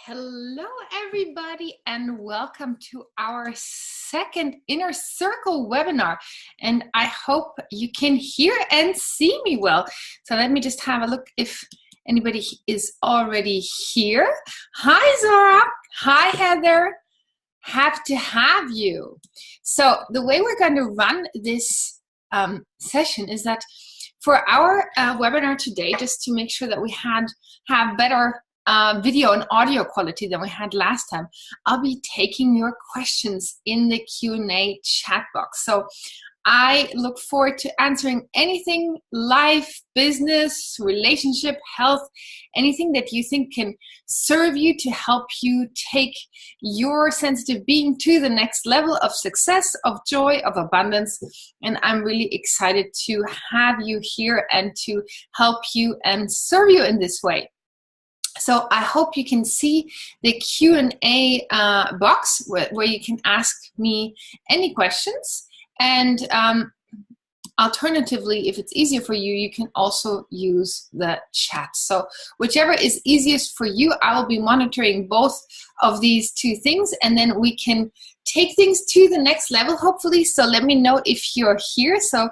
Hello, everybody, and welcome to our second Inner Circle webinar. And I hope you can hear and see me well. So let me just have a look if anybody is already here. Hi, Zora. Hi, Heather. Happy to have you. So the way we're going to run this session is that for our webinar today, just to make sure that we have better video and audio quality than we had last time, I'll be taking your questions in the Q&A chat box. So I look forward to answering anything life, business, relationship, health, anything that you think can serve you to help you take your sensitive being to the next level of success, of joy, of abundance. And I'm really excited to have you here and to help you and serve you in this way. So I hope you can see the Q&A box where you can ask me any questions. And alternatively, if it's easier for you, you can also use the chat. So whichever is easiest for you, I will be monitoring both of these two things, and then we can take things to the next level, hopefully. So let me know if you're here. So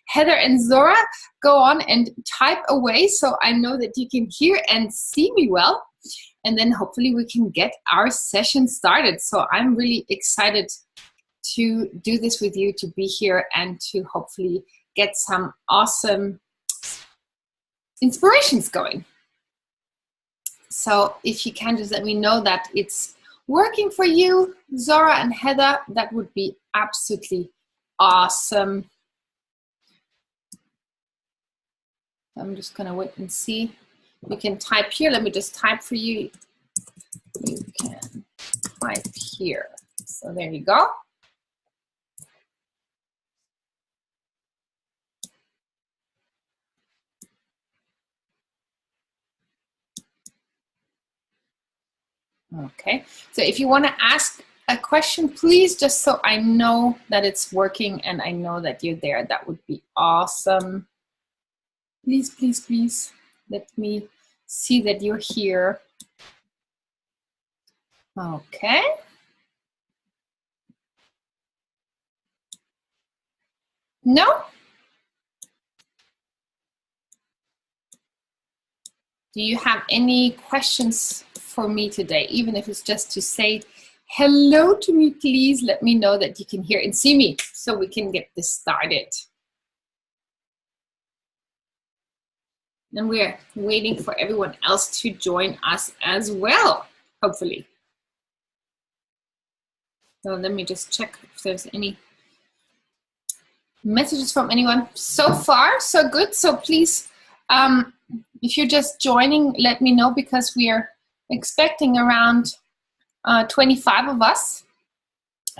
Heather and Zora, go on and type away so I know that you can hear and see me well. And then hopefully we can get our session started. So I'm really excited to do this with you, to be here, and to hopefully get some awesome inspirations going. So if you can just let me know that it's working for you, Zora and Heather, that would be absolutely awesome. I'm just gonna wait and see. You can type here. Let me just type for you. You can type here. So there you go. Okay, so if you want to ask a question, please, just so I know that it's working and I know that you're there, that would be awesome. Please, please, please, let me see that you're here. Okay. No? Do you have any questions for me today? Even if it's just to say hello to me, please let me know that you can hear and see me so we can get this started. And we're waiting for everyone else to join us as well, hopefully. So let me just check if there's any messages from anyone. So far, so good. So please, if you're just joining, let me know, because we are expecting around 25 of us.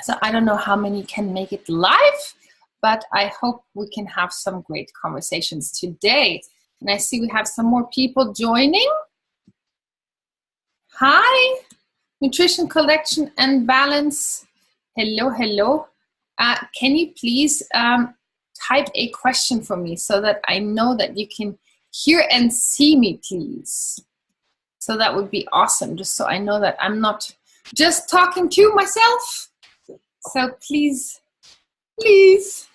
So I don't know how many can make it live, but I hope we can have some great conversations today. And I see we have some more people joining. Hi, Nutrition Collection and Balance. Hello, hello. Can you please type a question for me so that I know that you can hear and see me, please? So that would be awesome, just so I know that I'm not just talking to myself. So please, please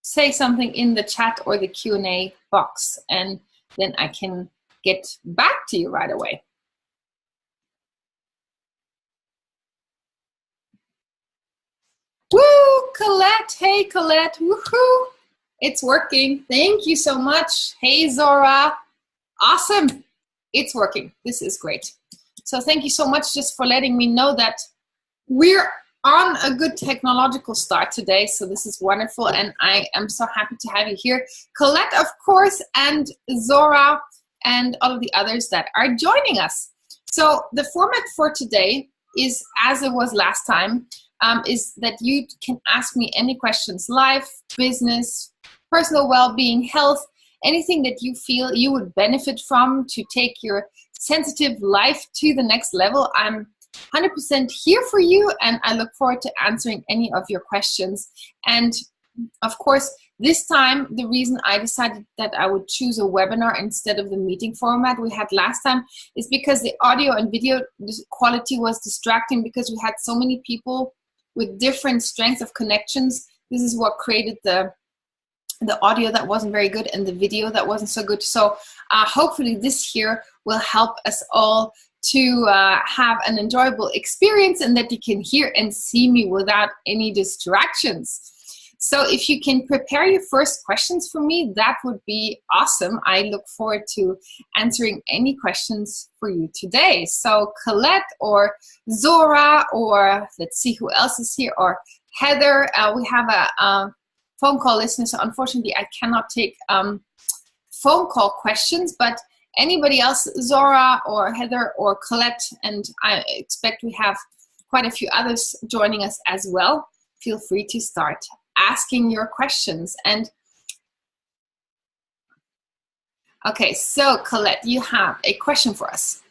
say something in the chat or the Q&A box, and then I can get back to you right away. Woo, Colette, hey Colette, woohoo, it's working. Thank you so much. Hey Zora, awesome, it's working. This is great. So thank you so much just for letting me know that we're on a good technological start today. So this is wonderful, and I am so happy to have you here. Colette, of course, and Zora, and all of the others that are joining us. So the format for today is, as it was last time, is that you can ask me any questions, life, business, personal well-being, health, anything that you feel you would benefit from to take your sensitive life to the next level. I'm 100% here for you, and I look forward to answering any of your questions. And of course, This time, the reason I decided that I would choose a webinar instead of the meeting format we had last time is because the audio and video quality was distracting because we had so many people with different strengths of connections. This is what created the audio that wasn't very good and the video that wasn't so good. So hopefully this here will help us all to have an enjoyable experience and that you can hear and see me without any distractions. So if you can prepare your first questions for me, that would be awesome. I look forward to answering any questions for you today. So Colette or Zora, or let's see who else is here, or Heather. We have a phone call listener, so unfortunately I cannot take phone call questions, but anybody else, Zora or Heather or Colette, and I expect we have quite a few others joining us as well. Feel free to start asking your questions. And okay, so Colette, you have a question for us.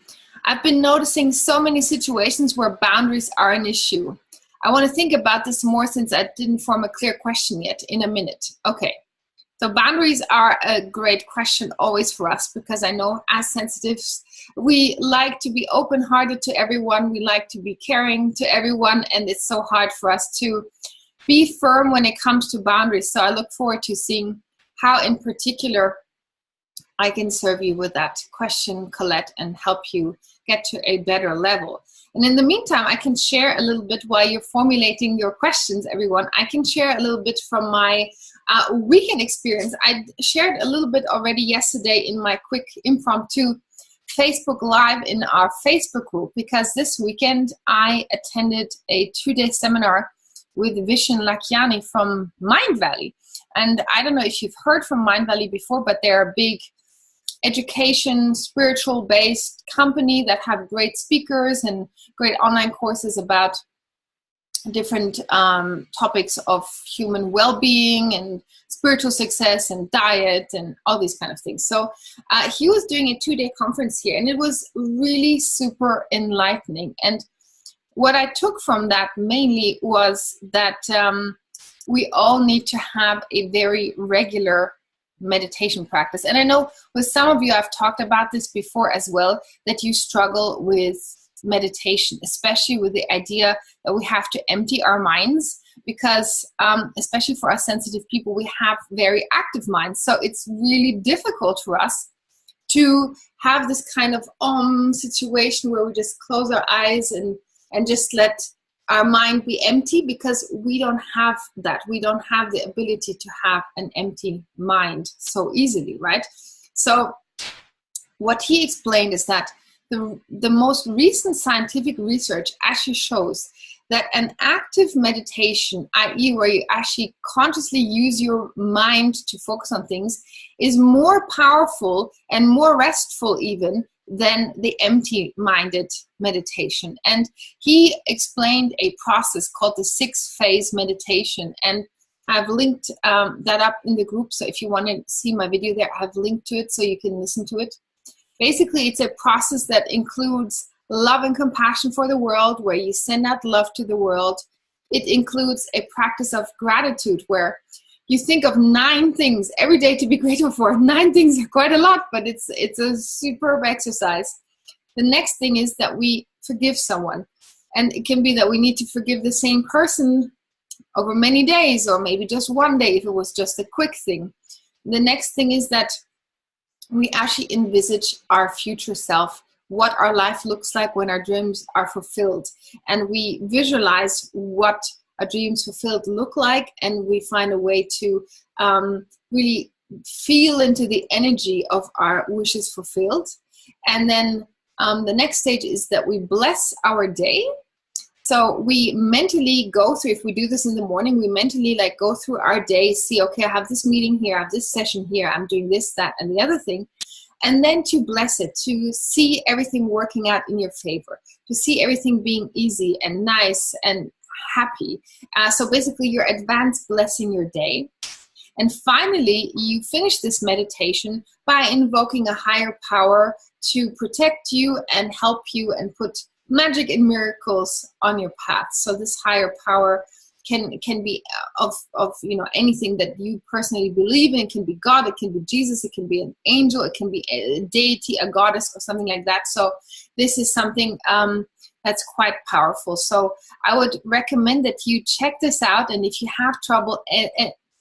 I've been noticing so many situations where boundaries are an issue. I want to think about this more since I didn't form a clear question yet. In a minute. Okay. So boundaries are a great question always for us, because I know as sensitives, we like to be open-hearted to everyone. We like to be caring to everyone. And it's so hard for us to be firm when it comes to boundaries. So I look forward to seeing how in particular I can serve you with that question, Colette, and help you get to a better level. And in the meantime, I can share a little bit while you're formulating your questions, everyone. I can share a little bit from my weekend experience. I shared a little bit already yesterday in my quick impromptu Facebook Live in our Facebook group, because this weekend I attended a 2-day seminar with Vishen Lakiani from Mind Valley. And I don't know if you've heard from Mind Valley before, but they're a big education, spiritual-based company that have great speakers and great online courses about different topics of human well-being and spiritual success and diet and all these kind of things. So he was doing a 2-day conference here, and it was really super enlightening. And what I took from that mainly was that we all need to have a very regular meditation practice. And I know with some of you, I've talked about this before as well, that you struggle with meditation, especially with the idea that we have to empty our minds, because especially for us sensitive people, we have very active minds. So it's really difficult for us to have this kind of situation where we just close our eyes and just let our mind be empty, because we don't have that. We don't have the ability to have an empty mind so easily, right? So what he explained is that the most recent scientific research actually shows that an active meditation, i.e. where you actually consciously use your mind to focus on things, is more powerful and more restful even than the empty-minded meditation. And he explained a process called the 6-phase meditation. And I've linked that up in the group. So if you want to see my video there, I've linked to it so you can listen to it. Basically, it's a process that includes love and compassion for the world, where you send out love to the world. It includes a practice of gratitude, where you think of 9 things every day to be grateful for. 9 things are quite a lot, but it's a superb exercise. The next thing is that we forgive someone. And it can be that we need to forgive the same person over many days, or maybe just one day if it was just a quick thing. The next thing is that we actually envisage our future self, what our life looks like when our dreams are fulfilled. And we visualize what our dreams fulfilled look like, and we find a way to really feel into the energy of our wishes fulfilled. And then the next stage is that we bless our day. So we mentally go through, if we do this in the morning, we mentally like go through our day, see, okay, I have this meeting here, I have this session here, I'm doing this, that, and the other thing. And then to bless it, to see everything working out in your favor, to see everything being easy and nice and happy. So basically you're advanced blessing your day. And finally, you finish this meditation by invoking a higher power to protect you and help you and put magic and miracles on your path. So this higher power can be of anything that you personally believe in. It can be God, it can be Jesus, it can be an angel, it can be a deity, a goddess, or something like that. So this is something that's quite powerful. So I would recommend that you check this out. And if you have trouble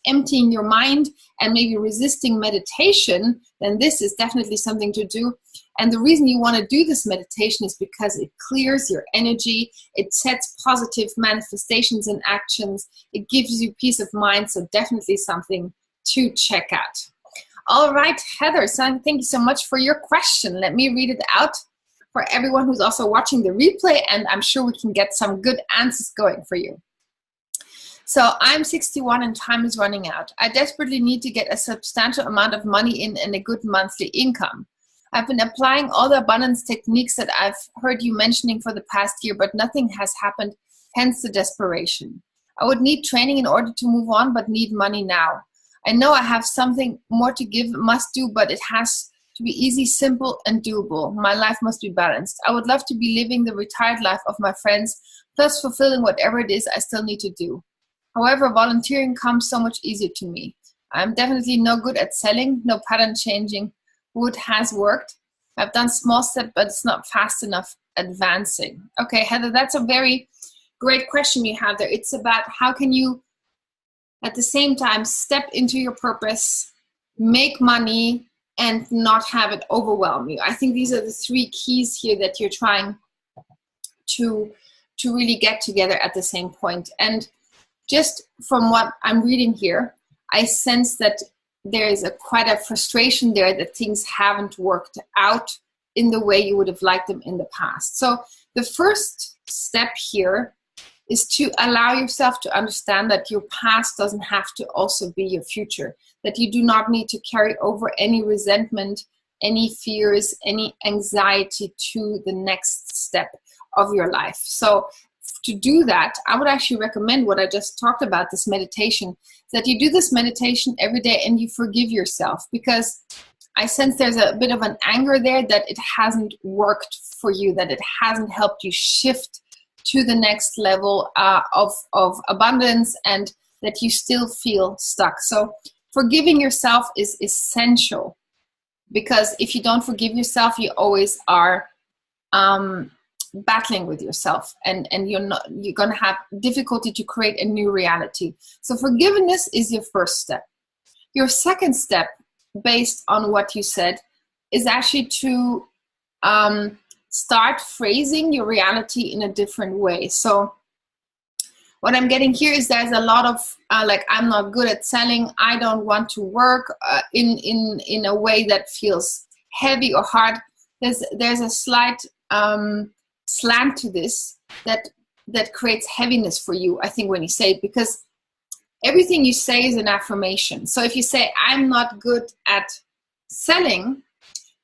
emptying your mind and maybe resisting meditation, then this is definitely something to do. And the reason you want to do this meditation is because it clears your energy, it sets positive manifestations and actions, it gives you peace of mind. So definitely something to check out. All right, Heather, so thank you so much for your question. Let me read it out for everyone who's also watching the replay, and I'm sure we can get some good answers going for you. So I'm 61 and time is running out. I desperately need to get a substantial amount of money in and a good monthly income. I've been applying all the abundance techniques that I've heard you mentioning for the past year, but nothing has happened, hence the desperation. I would need training in order to move on, but need money now. I know I have something more to give, must do, but it has to be easy, simple, and doable. My life must be balanced. I would love to be living the retired life of my friends, plus fulfilling whatever it is I still need to do. However, volunteering comes so much easier to me. I'm definitely no good at selling, no pattern changing. Wood has worked. I've done small steps, but it's not fast enough advancing. Okay, Heather, that's a very great question you have there. It's about how can you, at the same time, step into your purpose, make money, and not have it overwhelm you. I think these are the three keys here that you're trying to really get together at the same point. And just from what I'm reading here, I sense that there is quite a frustration there that things haven't worked out in the way you would have liked them in the past. So the first step here is to allow yourself to understand that your past doesn't have to also be your future, that you do not need to carry over any resentment, any fears, any anxiety to the next step of your life. So to do that, I would actually recommend what I just talked about, this meditation, that you do this meditation every day and you forgive yourself, because I sense there's a bit of an anger there that it hasn't worked for you, that it hasn't helped you shift to the next level of abundance, and that you still feel stuck. So forgiving yourself is essential, because if you don't forgive yourself, you always are battling with yourself, and you're going to have difficulty to create a new reality. So forgiveness is your first step. Your second step, based on what you said, is actually to start phrasing your reality in a different way. So what I'm getting here is there's a lot of like, I'm not good at selling. I don't want to work in a way that feels heavy or hard. There's a slight slant to this that creates heaviness for you, I think, when you say it, because everything you say is an affirmation. So if you say, I'm not good at selling,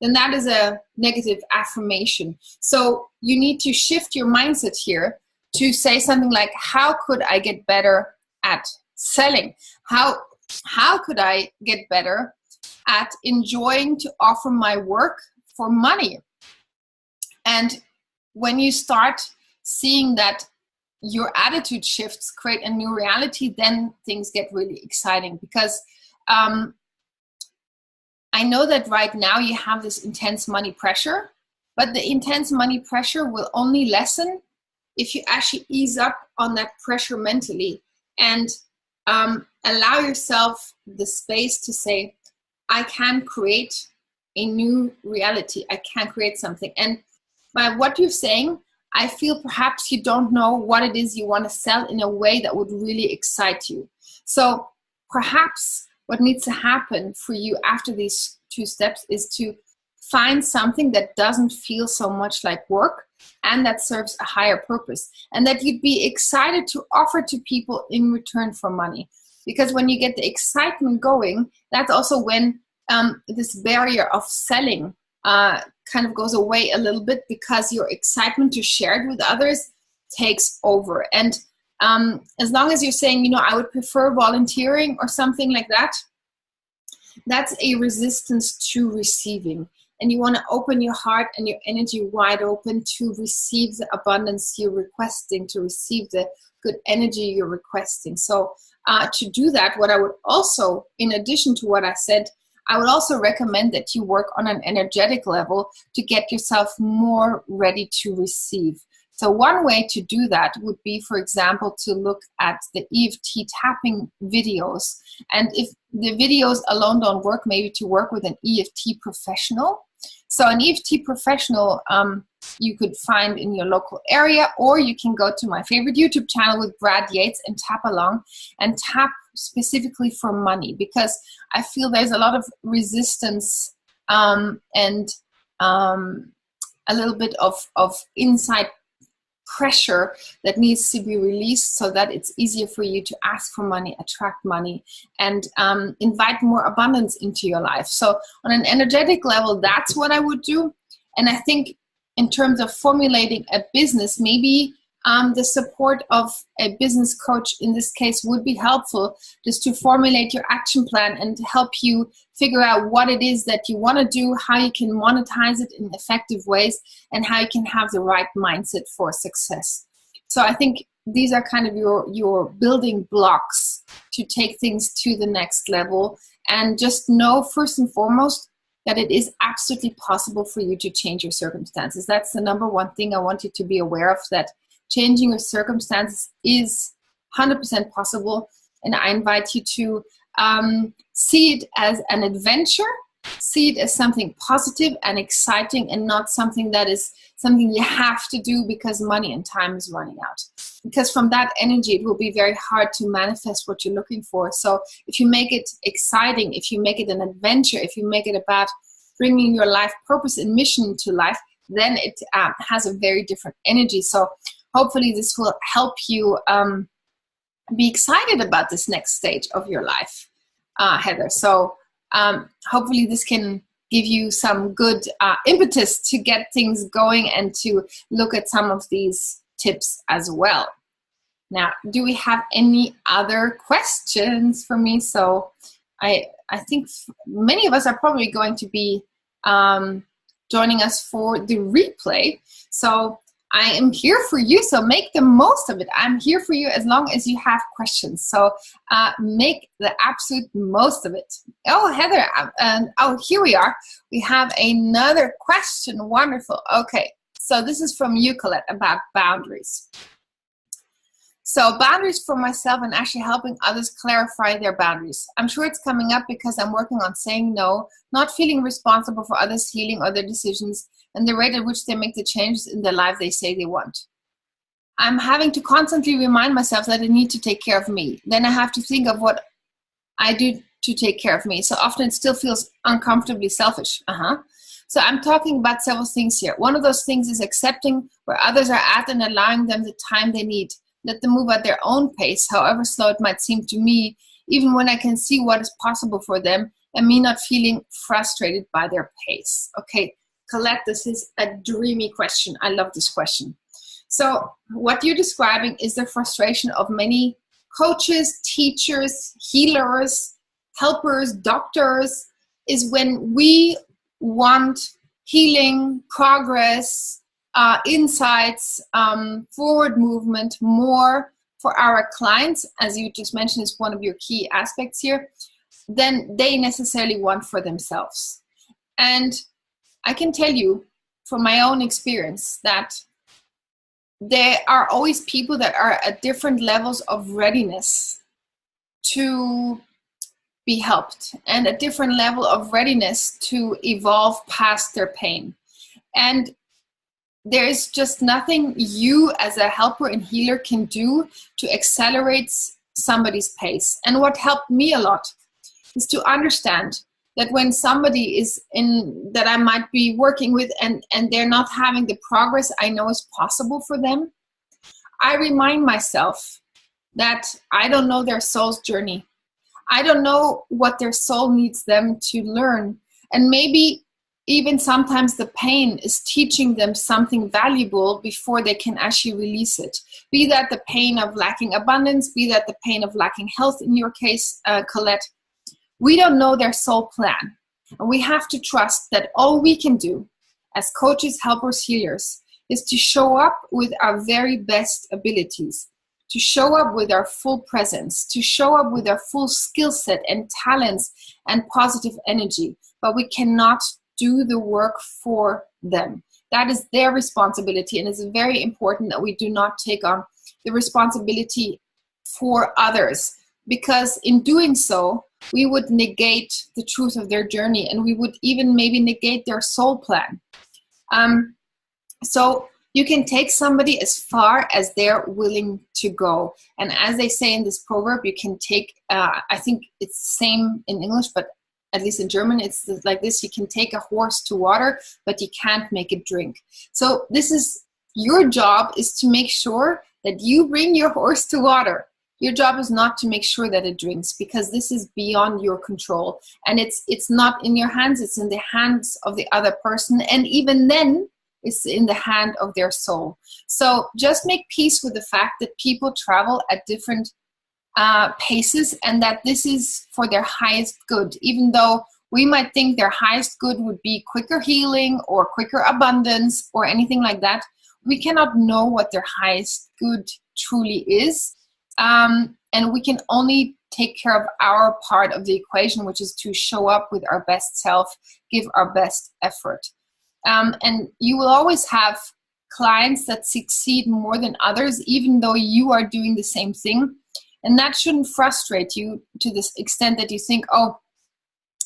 then that is a negative affirmation. So you need to shift your mindset here to say something like, how could I get better at selling? How could I get better at enjoying to offer my work for money? And when you start seeing that your attitude shifts create a new reality, then things get really exciting, because I know that right now you have this intense money pressure, but the intense money pressure will only lessen if you actually ease up on that pressure mentally and allow yourself the space to say, I can create a new reality. I can create something. And by what you're saying, I feel perhaps you don't know what it is you want to sell in a way that would really excite you. So perhaps what needs to happen for you after these two steps is to find something that doesn't feel so much like work and that serves a higher purpose, and that you'd be excited to offer to people in return for money. Because when you get the excitement going, that's also when this barrier of selling kind of goes away a little bit, because your excitement to share it with others takes over. And as long as you're saying, I would prefer volunteering or something like that, that's a resistance to receiving. and you want to open your heart and your energy wide open to receive the abundance you're requesting, to receive the good energy you're requesting. So to do that, what I would also, in addition to what I said, I would also recommend that you work on an energetic level to get yourself more ready to receive. So one way to do that would be, for example, to look at the EFT tapping videos. And if the videos alone don't work, maybe to work with an EFT professional. So an EFT professional you could find in your local area, or you can go to my favorite YouTube channel with Brad Yates and tap along and tap specifically for money, because I feel there's a lot of resistance and a little bit of inside pressure that needs to be released so that it's easier for you to ask for money, attract money, and invite more abundance into your life. So on an energetic level, that's what I would do. And I think in terms of formulating a business, maybe the support of a business coach in this case would be helpful, just to formulate your action plan and to help you figure out what it is that you want to do, how you can monetize it in effective ways, and how you can have the right mindset for success. So I think these are kind of your building blocks to take things to the next level. And just know, first and foremost, that it is absolutely possible for you to change your circumstances. That's the number one thing I want you to be aware of, that changing your circumstances is 100% possible. And I invite you to see it as an adventure, see it as something positive and exciting, and not something that is something you have to do because money and time is running out. Because from that energy, it will be very hard to manifest what you're looking for. So if you make it exciting, if you make it an adventure, if you make it about bringing your life purpose and mission to life, then it has a very different energy. So hopefully this will help you be excited about this next stage of your life, Heather. So hopefully this can give you some good impetus to get things going and to look at some of these tips as well. Now, do we have any other questions for me? So I think many of us are probably going to be joining us for the replay. So I am here for you, so make the most of it. I'm here for you as long as you have questions. So make the absolute most of it. Oh, Heather, here we are. We have another question. Wonderful. Okay, so this is from you, Colette, about boundaries. So boundaries for myself and actually helping others clarify their boundaries. I'm sure it's coming up because I'm working on saying no, not feeling responsible for others' healing or their decisions, and the rate at which they make the changes in their life they say they want. I'm having to constantly remind myself that I need to take care of me. Then I have to think of what I do to take care of me. So often it still feels uncomfortably selfish. So I'm talking about several things here. One of those things is accepting where others are at and allowing them the time they need. Let them move at their own pace, however slow it might seem to me, even when I can see what is possible for them, and me not feeling frustrated by their pace. Okay, Colette, this is a dreamy question. I love this question. So what you're describing is the frustration of many coaches, teachers, healers, helpers, doctors, is when we want healing, progress, insights, forward movement more for our clients, as you just mentioned is one of your key aspects here, than they necessarily want for themselves. And I can tell you from my own experience that there are always people that are at different levels of readiness to be helped and a different level of readiness to evolve past their pain. And there is just nothing you as a helper and healer can do to accelerate somebody's pace. And what helped me a lot is to understand that when somebody is in, that I might be working with and they're not having the progress I know is possible for them, I remind myself that I don't know their soul's journey. I don't know what their soul needs them to learn. And maybe even sometimes the pain is teaching them something valuable before they can actually release it. Be that the pain of lacking abundance, be that the pain of lacking health in your case, Colette. We don't know their soul plan. And we have to trust that all we can do as coaches, helpers, healers is to show up with our very best abilities, to show up with our full presence, to show up with our full skill set and talents and positive energy. But we cannot do the work for them. That is their responsibility, and it's very important that we do not take on the responsibility for others, because in doing so, we would negate the truth of their journey, and we would even maybe negate their soul plan. So you can take somebody as far as they're willing to go. And as they say in this proverb, you can take, I think it's the same in English, but at least in German, it's like this: you can take a horse to water, but you can't make it drink. So this is your job, is to make sure that you bring your horse to water. Your job is not to make sure that it drinks, because this is beyond your control. And it's not in your hands, it's in the hands of the other person. And even then, it's in the hand of their soul. So just make peace with the fact that people travel at different paces, and that this is for their highest good. Even though we might think their highest good would be quicker healing or quicker abundance or anything like that, we cannot know what their highest good truly is. And we can only take care of our part of the equation, which is to show up with our best self, give our best effort. And you will always have clients that succeed more than others, even though you are doing the same thing. And that shouldn't frustrate you to this extent that you think, oh,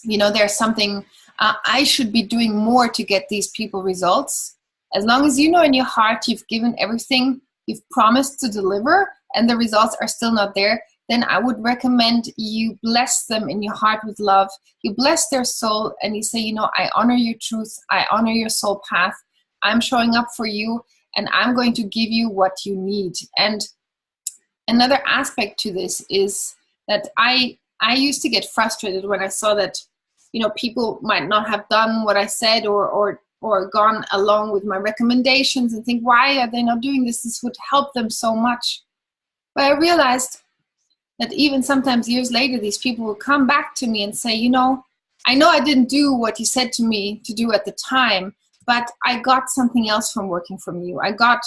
there's something, I should be doing more to get these people results. As long as you know in your heart you've given everything you've promised to deliver and the results are still not there, then I would recommend you bless them in your heart with love. You bless their soul and you say, I honor your truth. I honor your soul path. I'm showing up for you and I'm going to give you what you need. And another aspect to this is that I used to get frustrated when I saw that, people might not have done what I said or gone along with my recommendations, and think, why are they not doing this? This would help them so much. But I realized that even sometimes years later, these people will come back to me and say, I know I didn't do what you said to me to do at the time, but I got something else from working from you. I got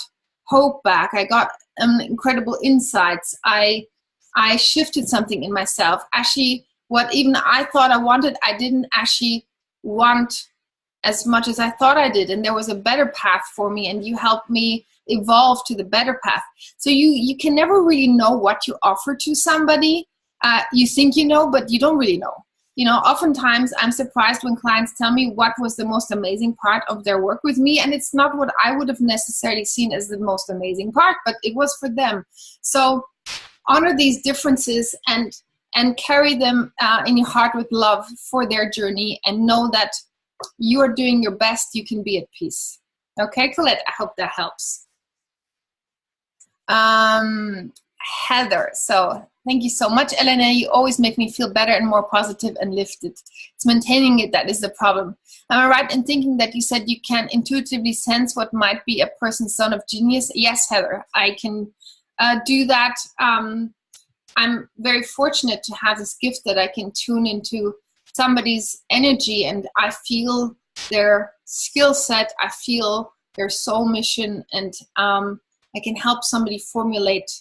hope back. I got incredible insights. I shifted something in myself. Actually, what even I thought I wanted, I didn't actually want as much as I thought I did. And there was a better path for me, and you helped me evolve to the better path. So you can never really know what you offer to somebody. You think you know, but you don't really know. Oftentimes I'm surprised when clients tell me what was the most amazing part of their work with me, and it's not what I would have necessarily seen as the most amazing part, but it was for them. So honor these differences and carry them in your heart with love for their journey, and know that you are doing your best. You can be at peace. Okay, Colette, I hope that helps. Heather, so thank you so much, Elena. You always make me feel better and more positive and lifted. It's maintaining it that is the problem. Am I right in thinking that you said you can intuitively sense what might be a person's zone of genius? Yes, Heather, I can do that. I'm very fortunate to have this gift that I can tune into somebody's energy, and I feel their skill set, I feel their soul mission, and I can help somebody formulate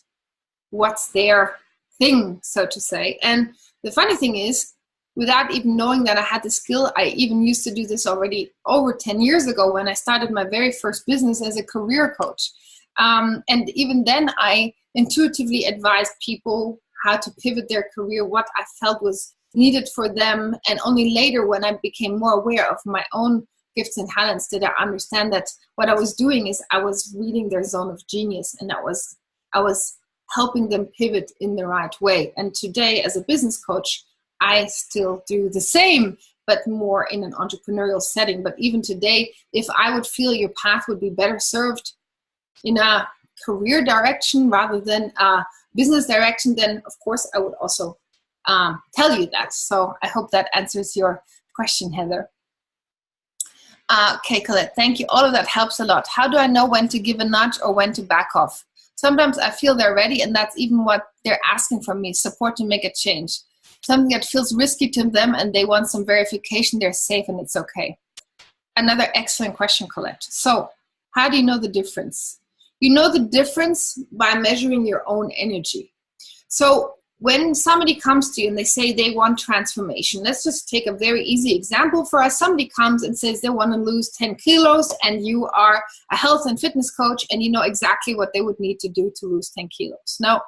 what's their thing, so to say. And the funny thing is, without even knowing that I had the skill, I even used to do this already over 10 years ago when I started my very first business as a career coach. And even then, I intuitively advised people how to pivot their career, what I felt was needed for them. And only later, when I became more aware of my own gifts and talents, did I understand that what I was doing is I was reading their zone of genius, and I was helping them pivot in the right way. And today, as a business coach, I still do the same, but more in an entrepreneurial setting. But even today, if I would feel your path would be better served in a career direction rather than a business direction, then of course I would also tell you that. So I hope that answers your question, Heather. Okay, Colette, thank you. All of that helps a lot. How do I know when to give a nudge or when to back off? Sometimes I feel they're ready, and that's even what they're asking from me, support to make a change. something that feels risky to them and they want some verification they're safe and it's okay. Another excellent question, Colette. So how do you know the difference? You know the difference by measuring your own energy. So when somebody comes to you and they say they want transformation, let's just take a very easy example for us. Somebody comes and says they want to lose 10 kilos and you are a health and fitness coach and you know exactly what they would need to do to lose 10 kilos. Now,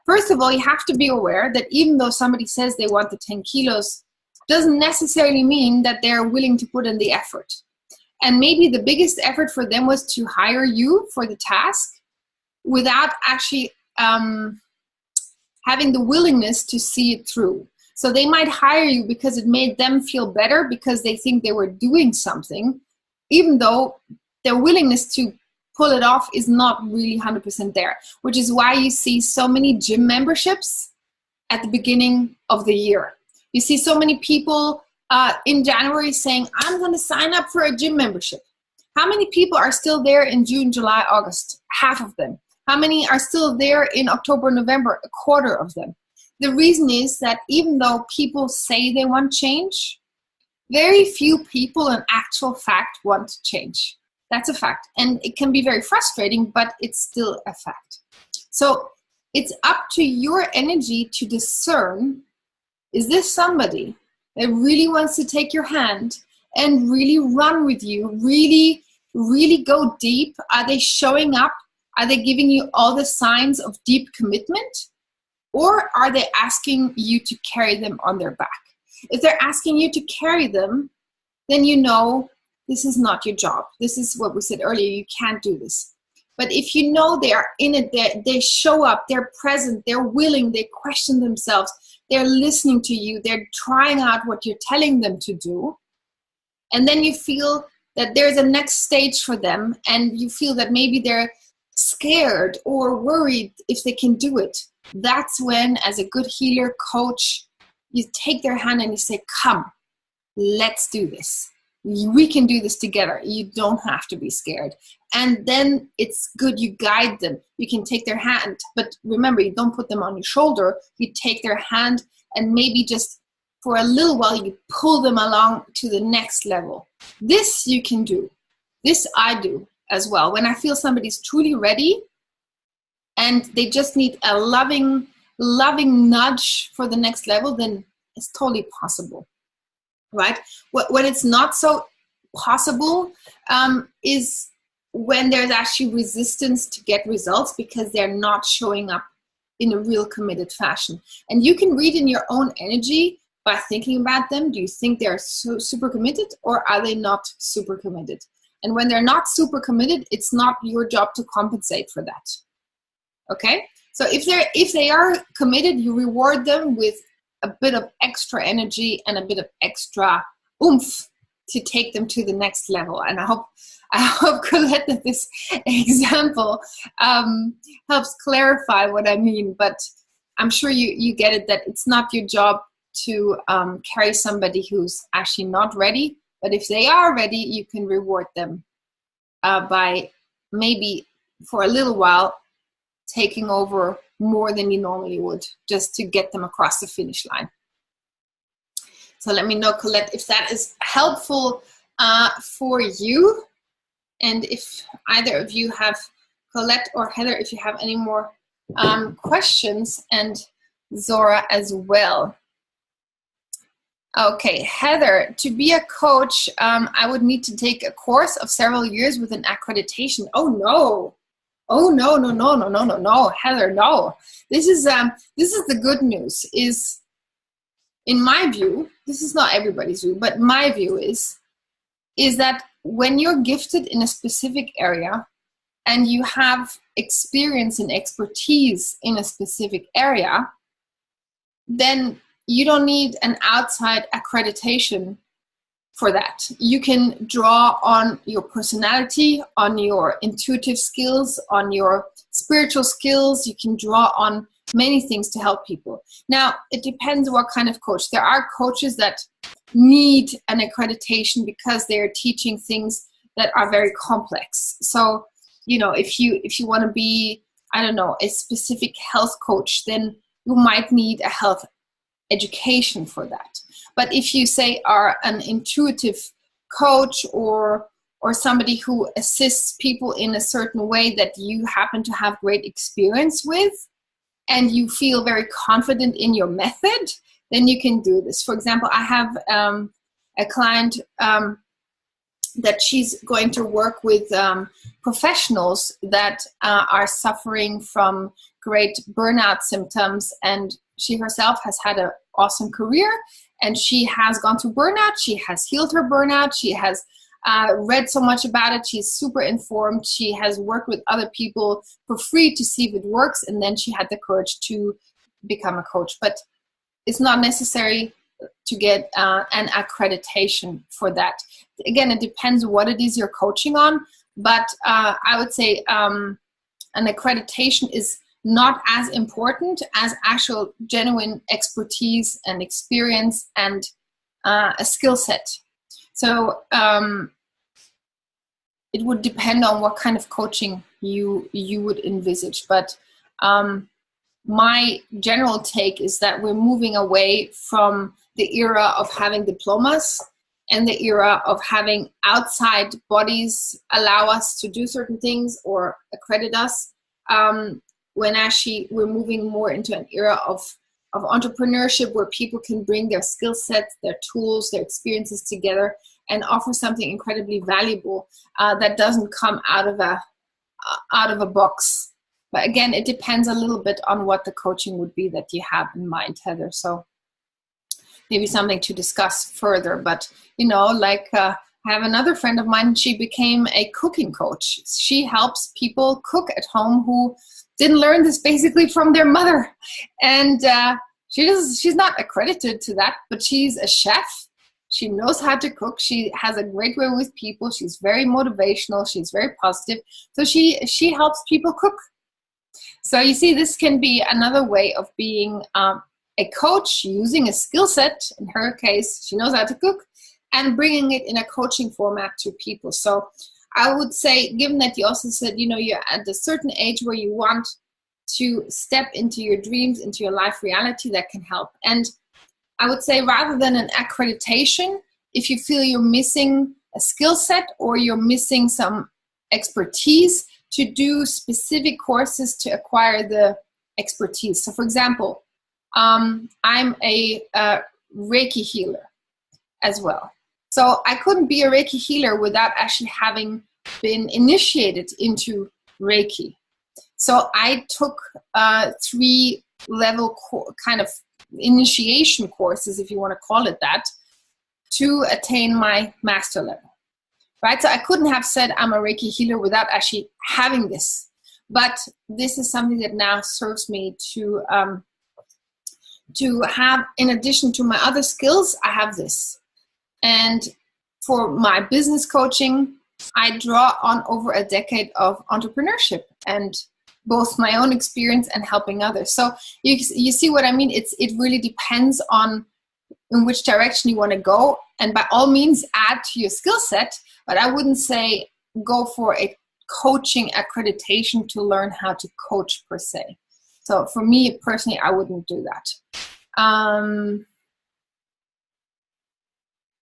first of all, you have to be aware that even though somebody says they want the 10 kilos, doesn't necessarily mean that they're willing to put in the effort. And maybe the biggest effort for them was to hire you for the task without actually having the willingness to see it through. So they might hire you because it made them feel better because they think they were doing something, even though their willingness to pull it off is not really 100% there, which is why you see so many gym memberships at the beginning of the year. You see so many people in January saying, I'm going to sign up for a gym membership. How many people are still there in June, July, August? Half of them. How many are still there in October, November? A quarter of them. The reason is that even though people say they want change, very few people in actual fact want to change. That's a fact. And it can be very frustrating, but it's still a fact. So it's up to your energy to discern, is this somebody that really wants to take your hand and really run with you, really, really go deep? Are they showing up? Are they giving you all the signs of deep commitment? Or are they asking you to carry them on their back? If they're asking you to carry them, then you know this is not your job. This is what we said earlier, you can't do this. But if you know they are in it, they show up, they're present, they're willing, they question themselves, they're listening to you, they're trying out what you're telling them to do, and then you feel that there's a next stage for them, and you feel that maybe they're scared or worried if they can do it, that's when, as a good healer, coach, you take their hand and you say, come, let's do this. We can do this together. You don't have to be scared. And then it's good you guide them. You can take their hand, but remember, you don't put them on your shoulder. You take their hand and maybe just for a little while, you pull them along to the next level. This you can do. This I do as well. When I feel somebody's truly ready and they just need a loving nudge for the next level, then it's totally possible, right? When it's not so possible is when there's actually resistance to get results because they're not showing up in a real committed fashion. And you can read in your own energy by thinking about them. Do you think they're so super committed, or are they not super committed? And when they're not super committed, it's not your job to compensate for that. Okay? So if they are committed, you reward them with a bit of extra energy and a bit of extra oomph to take them to the next level. And I hope Colette, that this example helps clarify what I mean. But I'm sure you get it, that it's not your job to carry somebody who's actually not ready. But if they are ready, you can reward them by maybe for a little while taking over more than you normally would, just to get them across the finish line. So let me know, Colette, if that is helpful for you. And if either of you have, Colette or Heather, if you have any more questions, and Zora as well. Okay, Heather, to be a coach, I would need to take a course of several years with an accreditation. Oh no. Oh no, Heather, no. This is the good news. Is, in my view, this is not everybody's view, but my view is that when you're gifted in a specific area and you have experience and expertise in a specific area, then you don't need an outside accreditation for that. You can draw on your personality, on your intuitive skills, on your spiritual skills. You can draw on many things to help people. Now, it depends what kind of coach. There are coaches that need an accreditation because they're teaching things that are very complex. So, you know, if you want to be, I don't know, a specific health coach, then you might need a health education for that. But if you say are an intuitive coach or somebody who assists people in a certain way that you happen to have great experience with, and you feel very confident in your method, then you can do this. For example, I have a client that she's going to work with professionals that are suffering from great burnout symptoms, and she herself has had an awesome career, and she has gone through burnout. She has healed her burnout. She has read so much about it. She's super informed. She has worked with other people for free to see if it works, and then she had the courage to become a coach. But it's not necessary to get an accreditation for that. Again, it depends what it is you're coaching on, but I would say an accreditation is not as important as actual genuine expertise and experience and a skill set. So it would depend on what kind of coaching you would envisage. But my general take is that we're moving away from the era of having diplomas and the era of having outside bodies allow us to do certain things or accredit us, when actually we're moving more into an era of entrepreneurship where people can bring their skill sets, their tools, their experiences together and offer something incredibly valuable that doesn't come out of a box. But again, it depends a little bit on what the coaching would be that you have in mind, Heather. So maybe something to discuss further. But, like I have another friend of mine, she became a cooking coach. She helps people cook at home who didn't learn this basically from their mother. And she's not accredited to that, but she's a chef. She knows how to cook. She has a great way with people. She's very motivational. She's very positive. So she helps people cook. So you see, this can be another way of being a coach, using a skill set. In her case, she knows how to cook, and bringing it in a coaching format to people. So I would say, given that you also said, you're at a certain age where you want to step into your dreams, into your life reality, that can help. And I would say, rather than an accreditation, if you feel you're missing a skill set or you're missing some expertise, to do specific courses to acquire the expertise. So for example, I'm a Reiki healer as well. So I couldn't be a Reiki healer without actually having been initiated into Reiki. So I took 3-level kind of initiation courses, if you want to call it that, to attain my master level. Right? So I couldn't have said I'm a Reiki healer without actually having this. But this is something that now serves me to have, in addition to my other skills, I have this. And for my business coaching, I draw on over a decade of entrepreneurship and both my own experience and helping others. So you see what I mean? It really depends on in which direction you want to go. And by all means, add to your skill set. But I wouldn't say go for a coaching accreditation to learn how to coach per se. So for me personally, I wouldn't do that.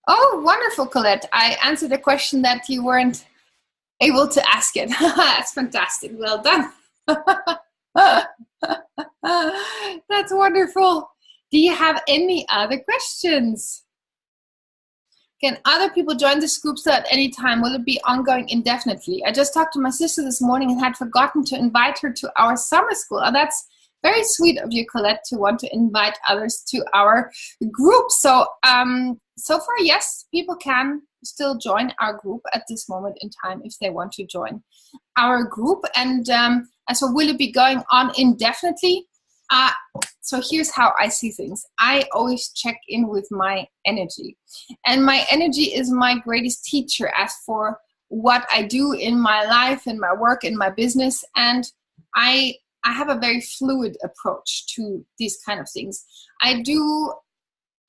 Oh, wonderful, Colette. I answered a question that you weren't able to ask it. That's fantastic. Well done. That's wonderful. Do you have any other questions? Can other people join this group at any time? Will it be ongoing indefinitely? I just talked to my sister this morning and had forgotten to invite her to our summer school. Oh, that's very sweet of you, Colette, to want to invite others to our group. So, so far, yes, people can still join our group at this moment in time if they want to join our group. And as for will it be going on indefinitely? So here's how I see things. I always check in with my energy. And my energy is my greatest teacher as for what I do in my life, in my work, in my business. And I have a very fluid approach to these kind of things. I do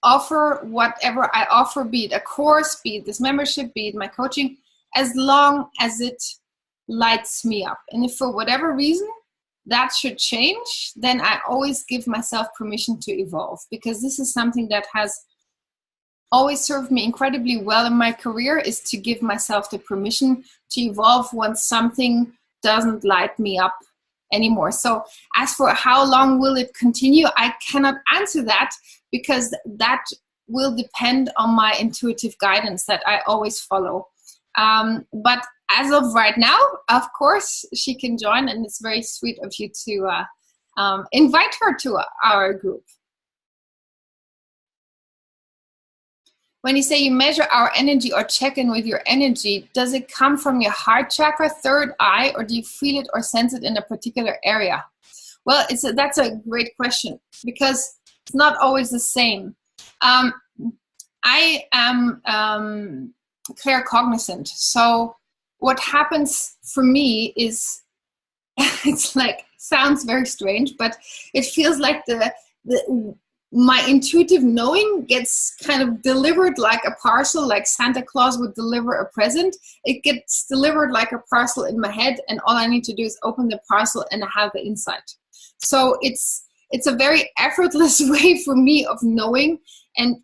offer whatever I offer, be it a course, be it this membership, be it my coaching, as long as it lights me up. And if for whatever reason that should change, then I always give myself permission to evolve, because this is something that has always served me incredibly well in my career, is to give myself the permission to evolve when something doesn't light me up anymore. So as for how long will it continue, I cannot answer that, because that will depend on my intuitive guidance that I always follow. But as of right now, of course, she can join, and it's very sweet of you to invite her to our group. When you say you measure our energy or check in with your energy, does it come from your heart chakra, third eye, or do you feel it or sense it in a particular area? Well, that's a great question, because it's not always the same. I am claircognizant. So what happens for me is, it's like, sounds very strange, but it feels like my intuitive knowing gets kind of delivered like a parcel, like Santa Claus would deliver a present. It gets delivered like a parcel in my head, and all I need to do is open the parcel and I have the insight. So it's a very effortless way for me of knowing, and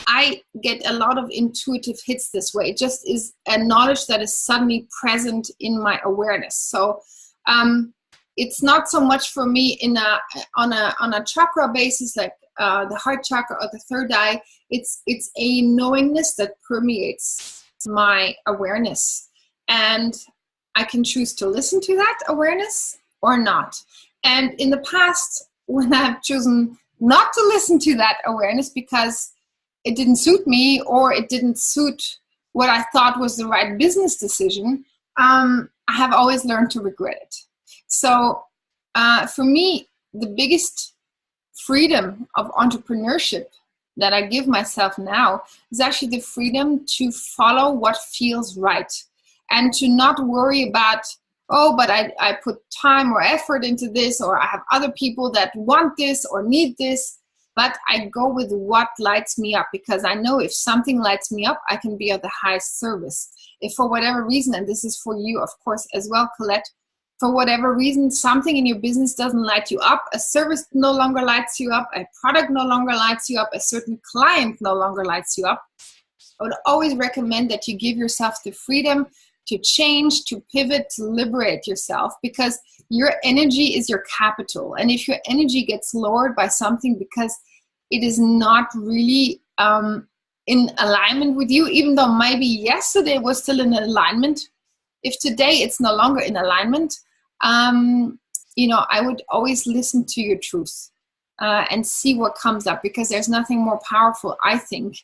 I get a lot of intuitive hits this way. It just is a knowledge that is suddenly present in my awareness. So it's not so much for me on a chakra basis, like the heart chakra or the third eye. It's a knowingness that permeates my awareness, and I can choose to listen to that awareness or not. And in the past, when I've chosen not to listen to that awareness because it didn't suit me, or it didn't suit what I thought was the right business decision, I have always learned to regret it. So for me, the biggest freedom of entrepreneurship that I give myself now is actually the freedom to follow what feels right, and to not worry about, oh, but I put time or effort into this, or I have other people that want this or need this. But I go with what lights me up, because I know if something lights me up, I can be of the highest service. If for whatever reason, and this is for you, of course, as well, Colette, for whatever reason, something in your business doesn't light you up, a service no longer lights you up, a product no longer lights you up, a certain client no longer lights you up, I would always recommend that you give yourself the freedom to change, to pivot, to liberate yourself, because your energy is your capital. And if your energy gets lowered by something because it is not really in alignment with you, even though maybe yesterday was still in alignment, if today it's no longer in alignment, I would always listen to your truth and see what comes up, because there's nothing more powerful, I think,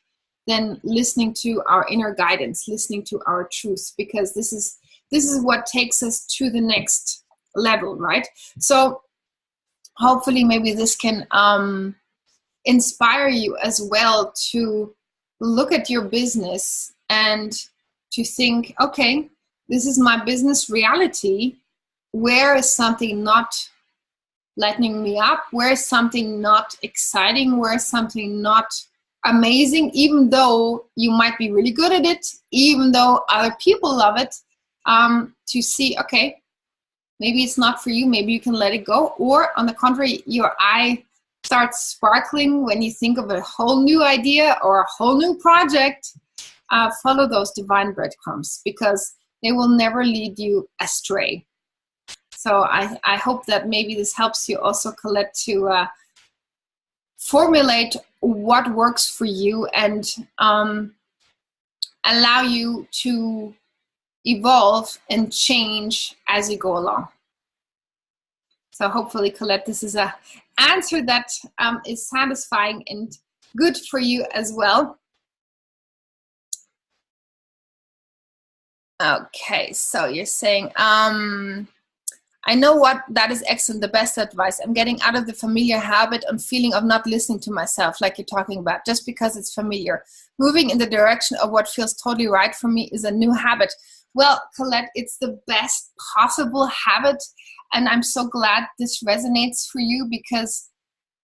than listening to our inner guidance, listening to our truth, because this is what takes us to the next level, right? So hopefully maybe this can inspire you as well to look at your business and to think, okay, this is my business reality. Where is something not lightening me up? Where is something not exciting? Where is something not amazing? Even though you might be really good at it, even though other people love it, to see, okay, maybe it's not for you. Maybe you can let it go. Or on the contrary, your eye starts sparkling when you think of a whole new idea or a whole new project. Follow those divine breadcrumbs, because they will never lead you astray. So I hope that maybe this helps you also, Colette, to formulate what works for you and allow you to evolve and change as you go along. So hopefully, Colette, this is an answer that is satisfying and good for you as well. Okay, so you're saying, I know what that is excellent, the best advice. I'm getting out of the familiar habit and feeling of not listening to myself, like you're talking about, just because it's familiar. Moving in the direction of what feels totally right for me is a new habit. Well, Colette, it's the best possible habit, and I'm so glad this resonates for you, because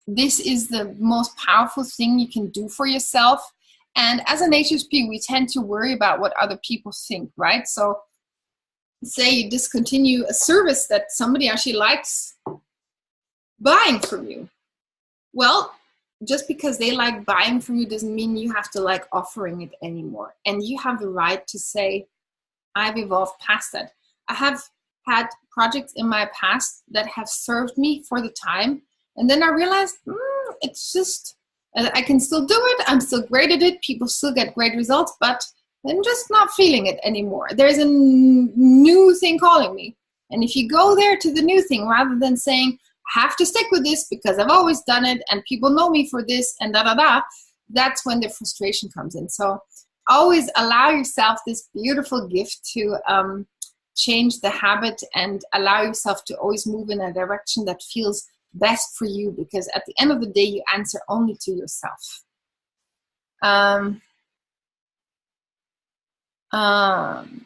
this is the most powerful thing you can do for yourself. And as an HSP, we tend to worry about what other people think, right? So say you discontinue a service that somebody actually likes buying from you. Well, just because they like buying from you doesn't mean you have to like offering it anymore. And you have the right to say, I've evolved past that. I have had projects in my past that have served me for the time. And then I realized, it's just, I can still do it. I'm still great at it. People still get great results, but I'm just not feeling it anymore. There's a new thing calling me. And if you go there to the new thing, rather than saying, I have to stick with this because I've always done it and people know me for this and that's when the frustration comes in. So always allow yourself this beautiful gift to change the habit and allow yourself to always move in a direction that feels best for you, because at the end of the day, you answer only to yourself.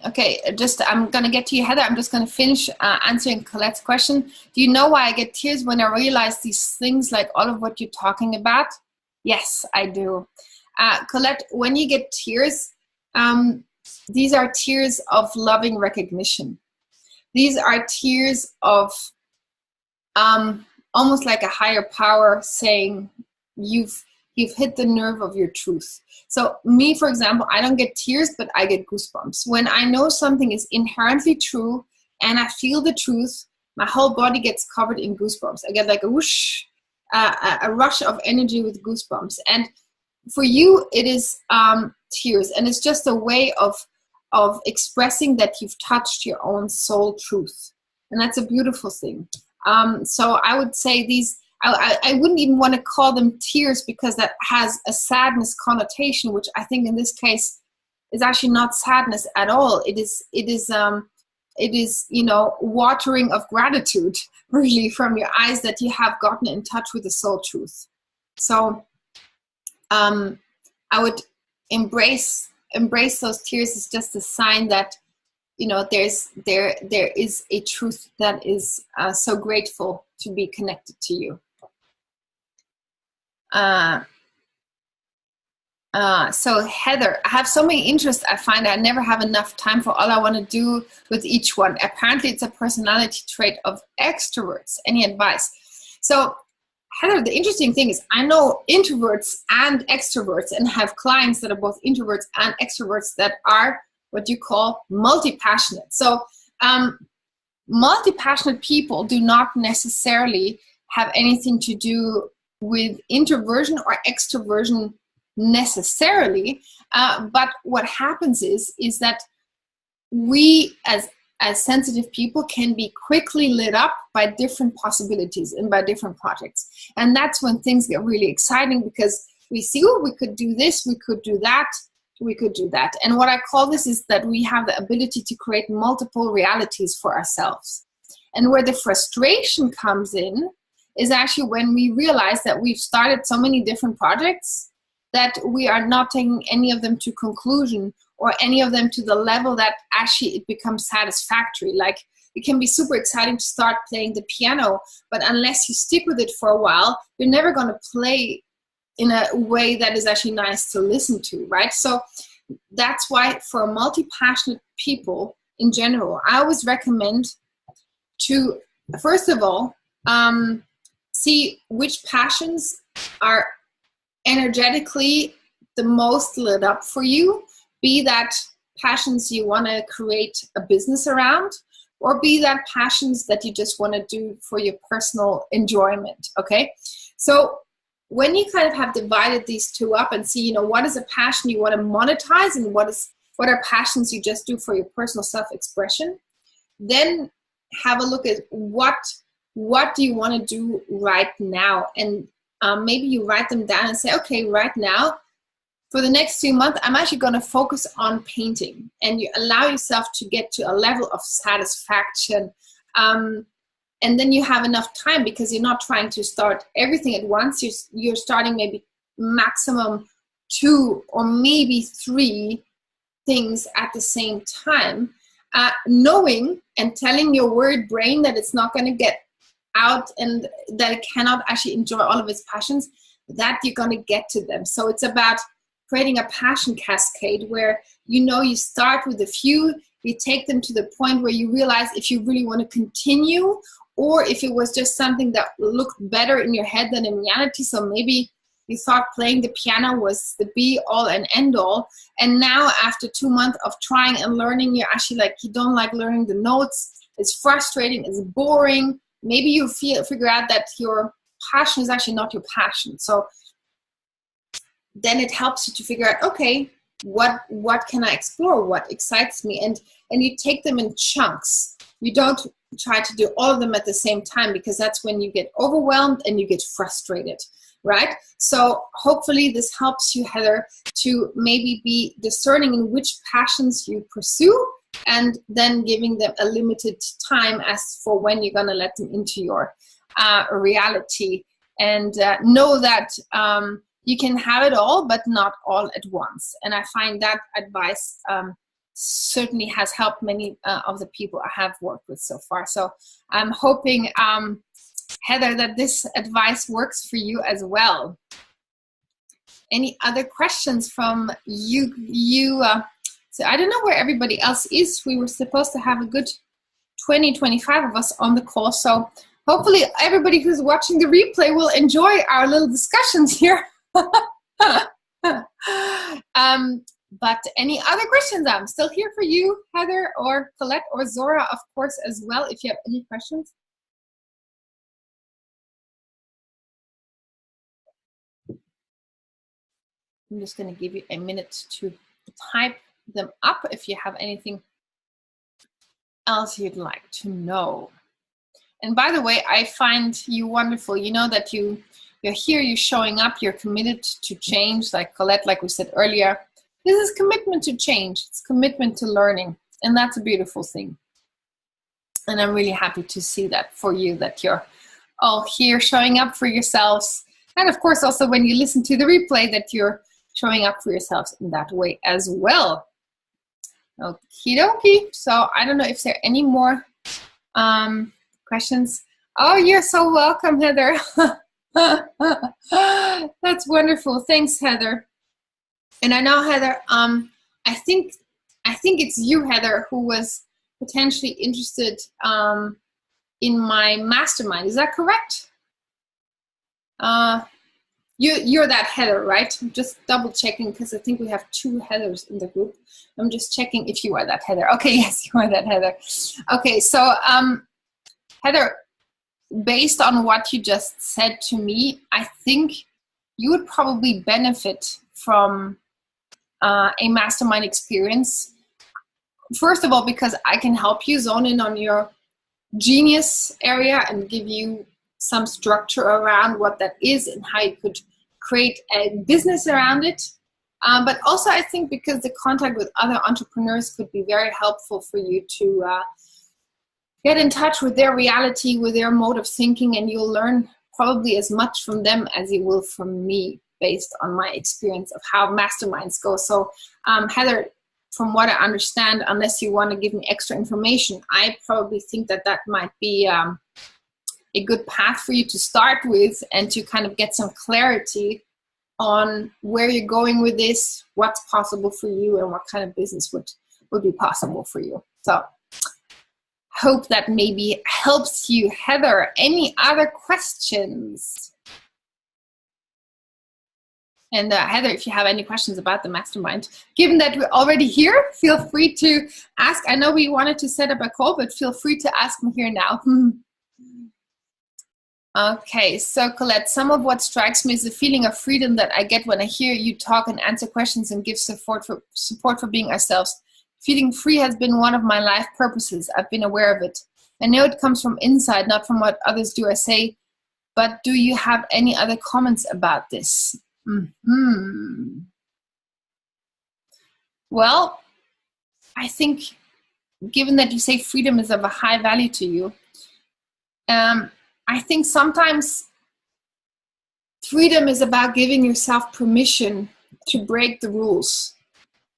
Okay, I'm gonna get to you, Heather. I'm just gonna finish answering Colette's question. Do you know why I get tears when I realize these things, like all of what you're talking about? Yes, I do. Colette, when you get tears, these are tears of loving recognition. These are tears of almost like a higher power saying you've hit the nerve of your truth. So me, for example, I don't get tears, but I get goosebumps. When I know something is inherently true and I feel the truth, my whole body gets covered in goosebumps. I get like a whoosh, a rush of energy with goosebumps. And for you, it is tears. And it's just a way of expressing that you've touched your own soul truth. And that's a beautiful thing. So I would say these, I wouldn't even want to call them tears, because that has a sadness connotation, which I think in this case is actually not sadness at all. It is, you know, watering of gratitude, really, from your eyes that you have gotten in touch with the soul truth. So I would embrace those tears as just a sign that, you know, there is a truth that is so grateful to be connected to you. So Heather, I have so many interests. I find I never have enough time for all I want to do with each one. Apparently it's a personality trait of extroverts. Any advice? So Heather, the interesting thing is I know introverts and extroverts, and have clients that are both introverts and extroverts that are what you call multi-passionate. So multi-passionate people do not necessarily have anything to do with introversion or extroversion necessarily, but what happens is that we as sensitive people can be quickly lit up by different possibilities and by different projects. And that's when things get really exciting, because we see, oh, we could do this, we could do that, we could do that. And what I call this is that we have the ability to create multiple realities for ourselves. And where the frustration comes in is actually when we realize that we've started so many different projects that we are not taking any of them to conclusion, or any of them to the level that actually it becomes satisfactory. Like, it can be super exciting to start playing the piano, but unless you stick with it for a while, you're never going to play in a way that is actually nice to listen to, right? So that's why for multi-passionate people in general, I always recommend to, first of all, see which passions are energetically the most lit up for you, be that passions you want to create a business around, or be that passions that you just want to do for your personal enjoyment, okay? So when you kind of have divided these two up and see, you know, what is a passion you want to monetize and what are passions you just do for your personal self-expression, then have a look at what do you want to do right now, and maybe you write them down and say, okay, right now, for the next 2 months, I'm actually going to focus on painting. And you allow yourself to get to a level of satisfaction. And then you have enough time, because you're not trying to start everything at once. You're starting maybe maximum 2 or maybe 3 things at the same time. Knowing and telling your worried brain that it's not going to get out and that it cannot actually enjoy all of its passions, that you're going to get to them. So it's about creating a passion cascade where, you know, you start with a few you take them to the point where you realize if you really want to continue, or if it was just something that looked better in your head than in reality. So maybe you thought playing the piano was the be all and end all, and now after 2 months of trying and learning, you're actually like, you don't like learning the notes, it's frustrating, it's boring. Maybe you figure out that your passion is actually not your passion. So then it helps you to figure out, okay, what can I explore, what excites me, and you take them in chunks. You don't try to do all of them at the same time, because that's when you get overwhelmed and you get frustrated, right? So hopefully this helps you, Heather, to maybe be discerning in which passions you pursue, and then giving them a limited time as for when you're going to let them into your reality, and know that you can have it all, but not all at once. And I find that advice certainly has helped many of the people I have worked with so far. So I'm hoping, Heather, that this advice works for you as well. Any other questions from you? So I don't know where everybody else is. We were supposed to have a good 20-25 of us on the call. So hopefully everybody who's watching the replay will enjoy our little discussions here. But any other questions? I'm still here for you, Heather, or Colette, or Zora, of course, as well, if you have any questions. I'm just going to give you a minute to type them up if you have anything else you'd like to know. And by the way, I find you wonderful. You know that you're here, you're showing up, you're committed to change, like Colette, like we said earlier. This is commitment to change. It's commitment to learning. And that's a beautiful thing. And I'm really happy to see that for you, that you're all here showing up for yourselves. And of course, also when you listen to the replay, that you're showing up for yourselves in that way as well. Okie dokie. So I don't know if there are any more questions. Oh, you're so welcome, Heather. That's wonderful. Thanks, Heather. And I know, Heather, I think it's you, Heather, who was potentially interested in my mastermind. Is that correct? You're that Heather, right? I'm just double checking, because I think we have 2 Heathers in the group. I'm just checking if you are that Heather. Okay, yes, you are that Heather. Okay, so Heather, based on what you just said to me, I think you would probably benefit from a mastermind experience. First of all, because I can help you zone in on your genius area and give you some structure around what that is and how you could create a business around it. But also I think because the contact with other entrepreneurs could be very helpful for you to get in touch with their reality, with their mode of thinking, and you'll learn probably as much from them as you will from me, based on my experience of how masterminds go. So Heather, from what I understand, unless you want to give me extra information, I probably think that that might be a good path for you to start with, and to kind of get some clarity on where you're going with this, what's possible for you, and what kind of business would be possible for you. So hope that maybe helps you, Heather. Any other questions? And Heather, if you have any questions about the mastermind, given that we're already here, feel free to ask. I know we wanted to set up a call, but feel free to ask me here now. Okay, so Colette, some of what strikes me is the feeling of freedom that I get when I hear you talk and answer questions and give support for being ourselves. Feeling free has been one of my life purposes. I've been aware of it. I know it comes from inside, not from what others do or say, but do you have any other comments about this? Well, I think given that you say freedom is of a high value to you, I think sometimes freedom is about giving yourself permission to break the rules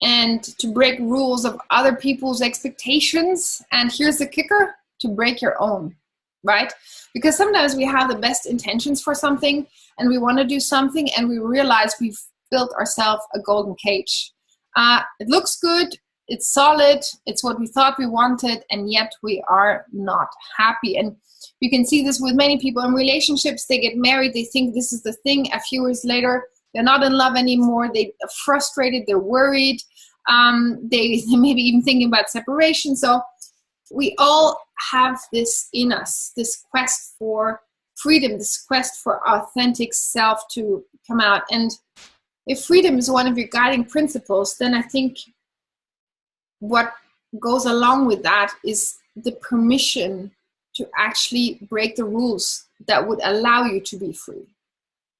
and to break rules of other people's expectations. And here's the kicker, to break your own, right? Because sometimes we have the best intentions for something and we want to do something and we realize we've built ourselves a golden cage. It looks good. it's solid, it's what we thought we wanted, and yet we are not happy. And you can see this with many people in relationships. They get married, they think this is the thing. A few years later, they're not in love anymore. They're frustrated, they're worried. They may be even thinking about separation. So we all have this in us, this quest for freedom, this quest for authentic self to come out. And if freedom is one of your guiding principles, then I think what goes along with that is the permission to actually break the rules that would allow you to be free.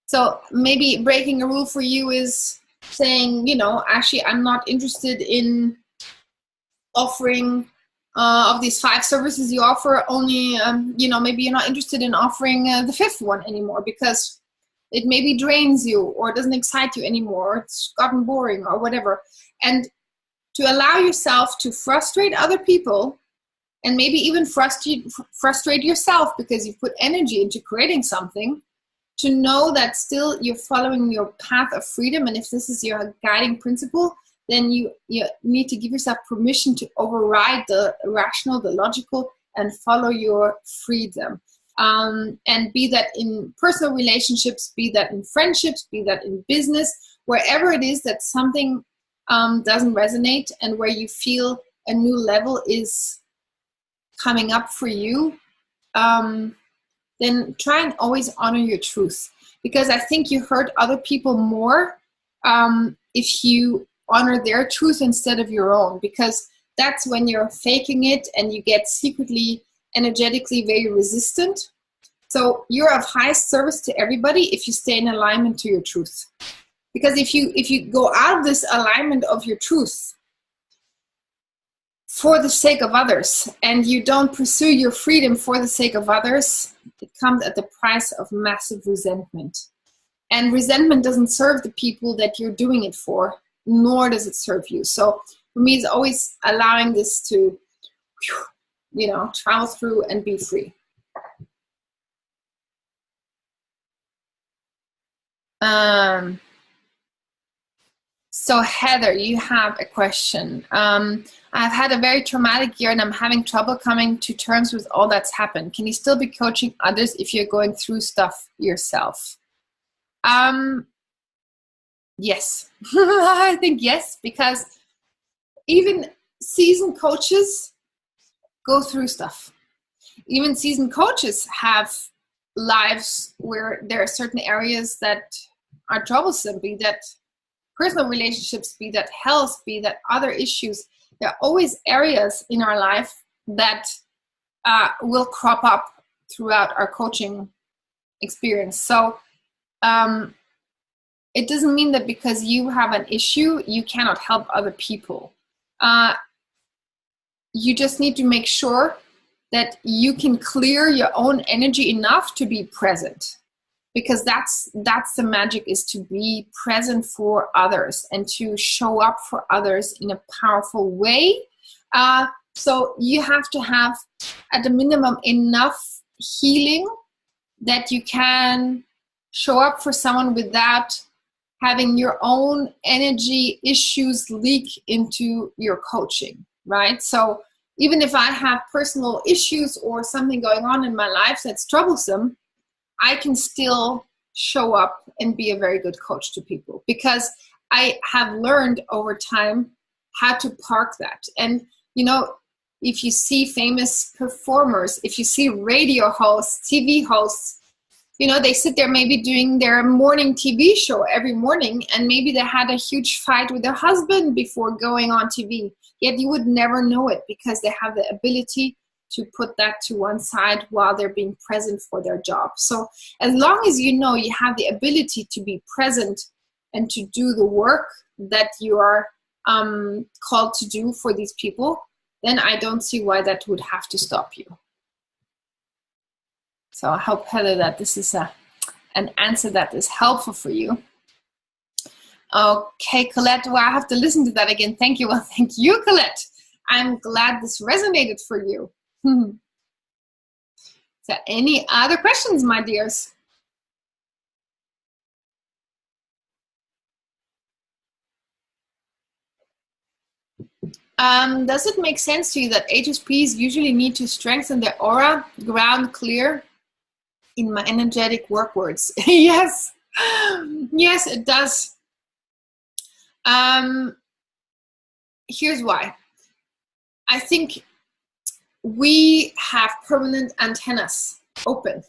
So maybe breaking a rule for you is saying, you know, actually, I'm not interested in offering of these 5 services you offer, only, you know, maybe you're not interested in offering the 5th one anymore because it maybe drains you or doesn't excite you anymore, or it's gotten boring or whatever. And to allow yourself to frustrate other people and maybe even frustrate yourself because you've put energy into creating something, to know that still you're following your path of freedom. And if this is your guiding principle, then you need to give yourself permission to override the rational, the logical, and follow your freedom. And be that in personal relationships, be that in friendships, be that in business, wherever it is that something doesn't resonate and where you feel a new level is coming up for you, then try and always honor your truth. Because I think you hurt other people more if you honor their truth instead of your own, because that's when you're faking it and you get secretly, energetically very resistant. So you're of highest service to everybody if you stay in alignment to your truth. Because if you go out of this alignment of your truth for the sake of others, and you don't pursue your freedom for the sake of others, it comes at the price of massive resentment. And resentment doesn't serve the people that you're doing it for, nor does it serve you. So for me, it's always allowing this to, you know, travel through and be free. So Heather, you have a question. I've had a very traumatic year and I'm having trouble coming to terms with all that's happened. Can you still be coaching others if you're going through stuff yourself? Yes, I think yes, because even seasoned coaches go through stuff. Even seasoned coaches have lives where there are certain areas that are troublesome, be that personal relationships, be that health, be that other issues. There are always areas in our life that will crop up throughout our coaching experience. So it doesn't mean that because you have an issue, you cannot help other people. You just need to make sure that you can clear your own energy enough to be present. Because that's the magic, is to be present for others and to show up for others in a powerful way. So you have to have, at the minimum, enough healing that you can show up for someone without having your own energy issues leak into your coaching, right? So even if I have personal issues or something going on in my life that's troublesome, I can still show up and be a very good coach to people, because I have learned over time how to park that. And, you know, if you see famous performers, if you see radio hosts, TV hosts, you know, they sit there maybe doing their morning TV show every morning, and maybe they had a huge fight with their husband before going on TV. Yet you would never know it, because they have the ability to put that to one side while they're being present for their job. So as long as you know you have the ability to be present and to do the work that you are called to do for these people, then I don't see why that would have to stop you. So I hope, Heather, that this is an answer that is helpful for you. Okay, Colette, well, I have to listen to that again. Thank you. Well, thank you, Colette. I'm glad this resonated for you. So any other questions, my dears? Does it make sense to you that HSPs usually need to strengthen their aura, ground clear, in my energetic work words? Yes. Yes, it does. Here's why. I think we have permanent antennas open.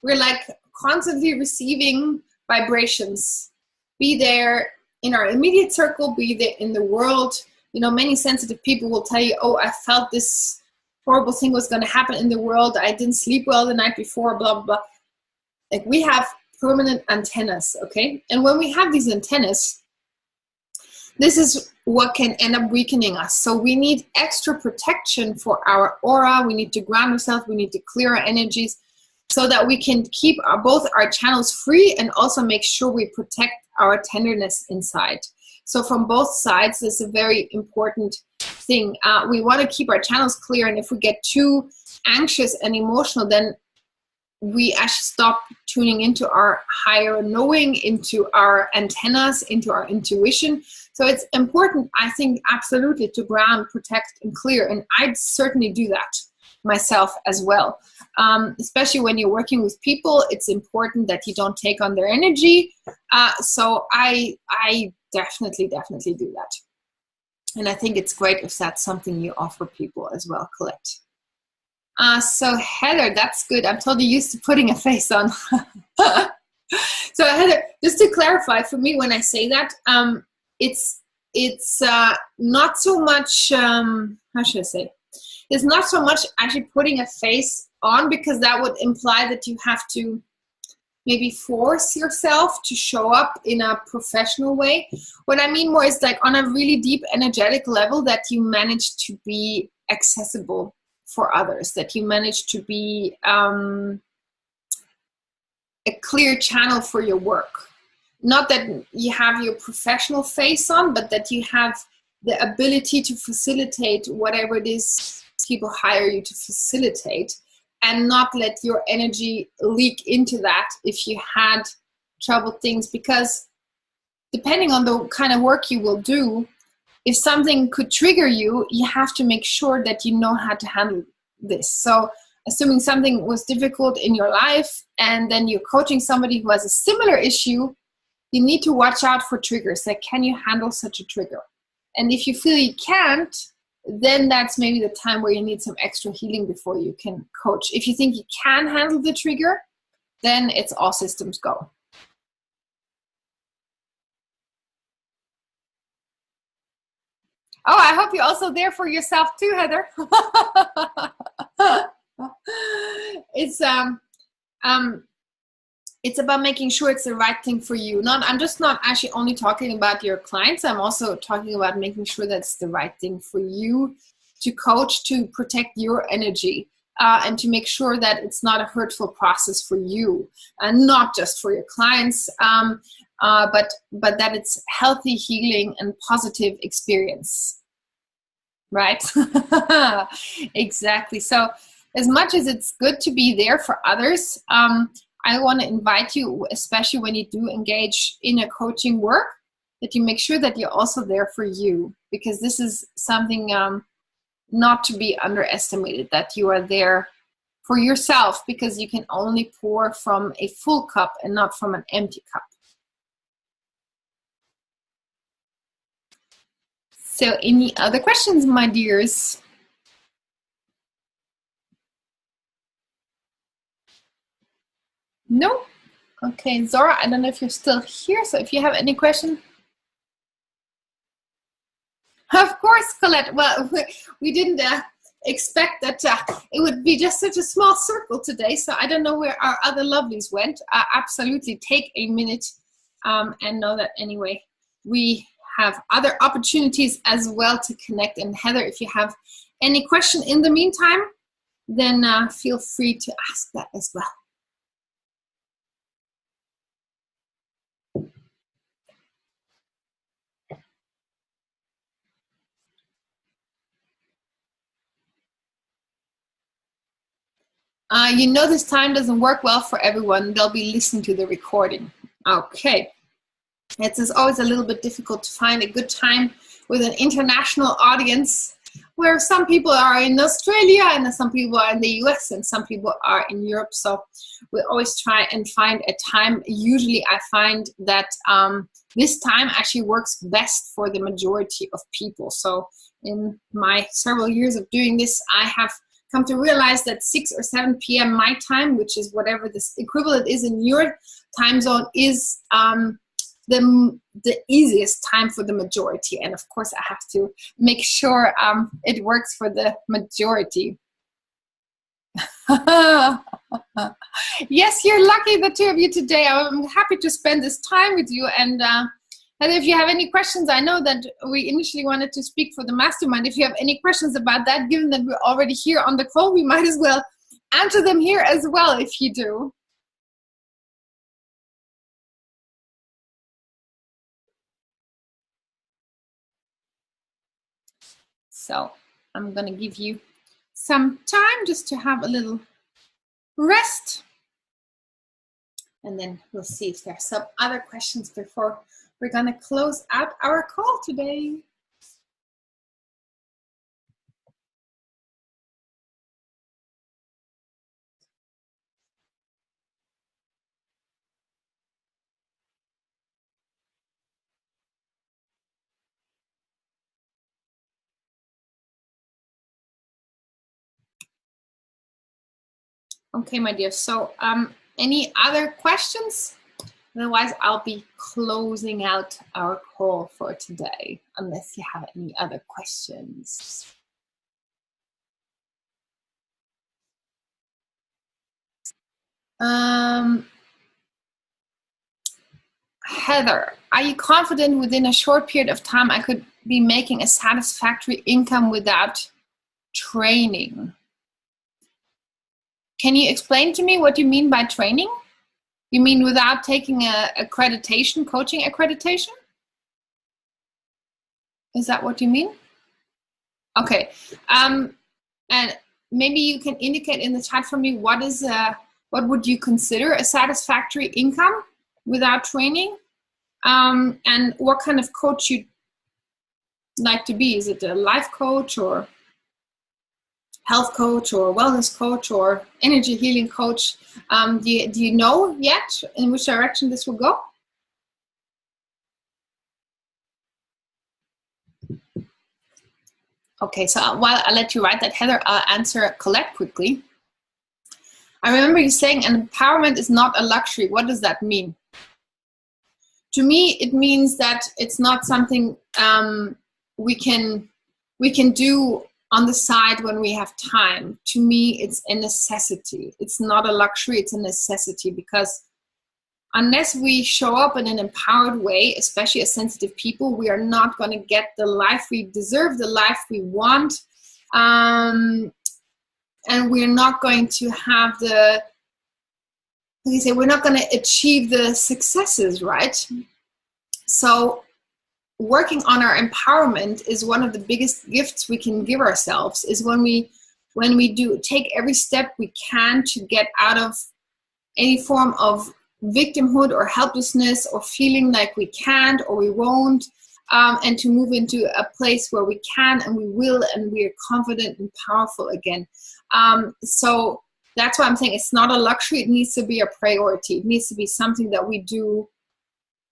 We're like constantly receiving vibrations, be there in our immediate circle, be there in the world. You know, many sensitive people will tell you, oh, I felt this horrible thing was going to happen in the world. I didn't sleep well the night before, blah, blah, blah. Like, we have permanent antennas, okay? And when we have these antennas, this is what can end up weakening us. So we need extra protection for our aura. We need to ground ourselves. We need to clear our energies so that we can keep both our channels free and also make sure we protect our tenderness inside. So from both sides, this is a very important thing. We want to keep our channels clear, and if we get too anxious and emotional, then we actually stop tuning into our higher knowing, into our antennas, into our intuition. So it's important, I think, absolutely, to ground, protect, and clear. And I'd certainly do that myself as well. Especially when you're working with people, it's important that you don't take on their energy. So I definitely do that. And I think it's great if that's something you offer people as well, Colette. So Heather, that's good. I'm totally used to putting a face on. So Heather, just to clarify for me, when I say that, it's not so much, how should I say? It's not so much actually putting a face on, because that would imply that you have to maybe force yourself to show up in a professional way. What I mean more is like on a really deep energetic level, that you manage to be accessible for others, that you manage to be a clear channel for your work. Not that you have your professional face on, but that you have the ability to facilitate whatever it is people hire you to facilitate, and not let your energy leak into that if you had troubled things. Because depending on the kind of work you will do, if something could trigger you, you have to make sure that you know how to handle this. So assuming something was difficult in your life, and then you're coaching somebody who has a similar issue, you need to watch out for triggers. Like, can you handle such a trigger? And if you feel you can't, then that's maybe the time where you need some extra healing before you can coach. If you think you can handle the trigger, then it's all systems go. Oh, I hope you're also there for yourself too, Heather. It's about making sure it's the right thing for you. I'm just not actually only talking about your clients. I'm also talking about making sure that's the right thing for you to coach, to protect your energy, and to make sure that it's not a hurtful process for you, and not just for your clients, but that it's healthy, healing, and positive experience. Right? Exactly. So as much as it's good to be there for others, I want to invite you, especially when you do engage in a coaching work, that you make sure that you're also there for you, because this is something not to be underestimated, that you are there for yourself, because you can only pour from a full cup and not from an empty cup. So any other questions, my dears? No? Okay, Zora, I don't know if you're still here, so if you have any question. Of course, Colette. Well, we didn't expect that it would be just such a small circle today, so I don't know where our other lovelies went. Absolutely take a minute and know that anyway, we have other opportunities as well to connect. And Heather, if you have any question in the meantime, then feel free to ask that as well. You know this time doesn't work well for everyone. They'll be listening to the recording. Okay. It's always a little bit difficult to find a good time with an international audience, where some people are in Australia and some people are in the US and some people are in Europe. So we always try and find a time. Usually I find that this time actually works best for the majority of people. So in my several years of doing this, I have come to realize that 6 or 7 p.m. my time, which is whatever this equivalent is in your time zone, is the easiest time for the majority. And of course I have to make sure it works for the majority. Yes, you're lucky, the two of you today. I'm happy to spend this time with you. And if you have any questions, I know that we initially wanted to speak for the mastermind. If you have any questions about that, given that we're already here on the call, we might as well answer them here as well if you do. So I'm going to give you some time just to have a little rest. And then we'll see if there's some other questions before we're going to close out our call today. Okay, my dear. So any other questions? Otherwise, I'll be closing out our call for today, unless you have any other questions. Heather, are you confident within a short period of time I could be making a satisfactory income without training? Can you explain to me what you mean by training? You mean without taking a accreditation, coaching accreditation? Is that what you mean? Okay. And maybe you can indicate in the chat for me what would you consider a satisfactory income without training? And what kind of coach you'd like to be? Is it a life coach or health coach or wellness coach or energy healing coach? Do you know yet in which direction this will go? Okay, so while I let you write that, Heather, I'll answer Colette quickly. I remember you saying empowerment is not a luxury. What does that mean? To me, it means that it's not something we can do on the side when we have time. To me, it's a necessity. It's not a luxury, it's a necessity, because unless we show up in an empowered way, especially as sensitive people, we are not going to get the life we deserve, the life we want, and we're not going to have we're not going to achieve the successes, right? So working on our empowerment is one of the biggest gifts we can give ourselves, is when we do take every step we can to get out of any form of victimhood or helplessness or feeling like we can't or we won't, and to move into a place where we can and we will, and we are confident and powerful again. So that's why I'm saying it's not a luxury. It needs to be a priority. It needs to be something that we do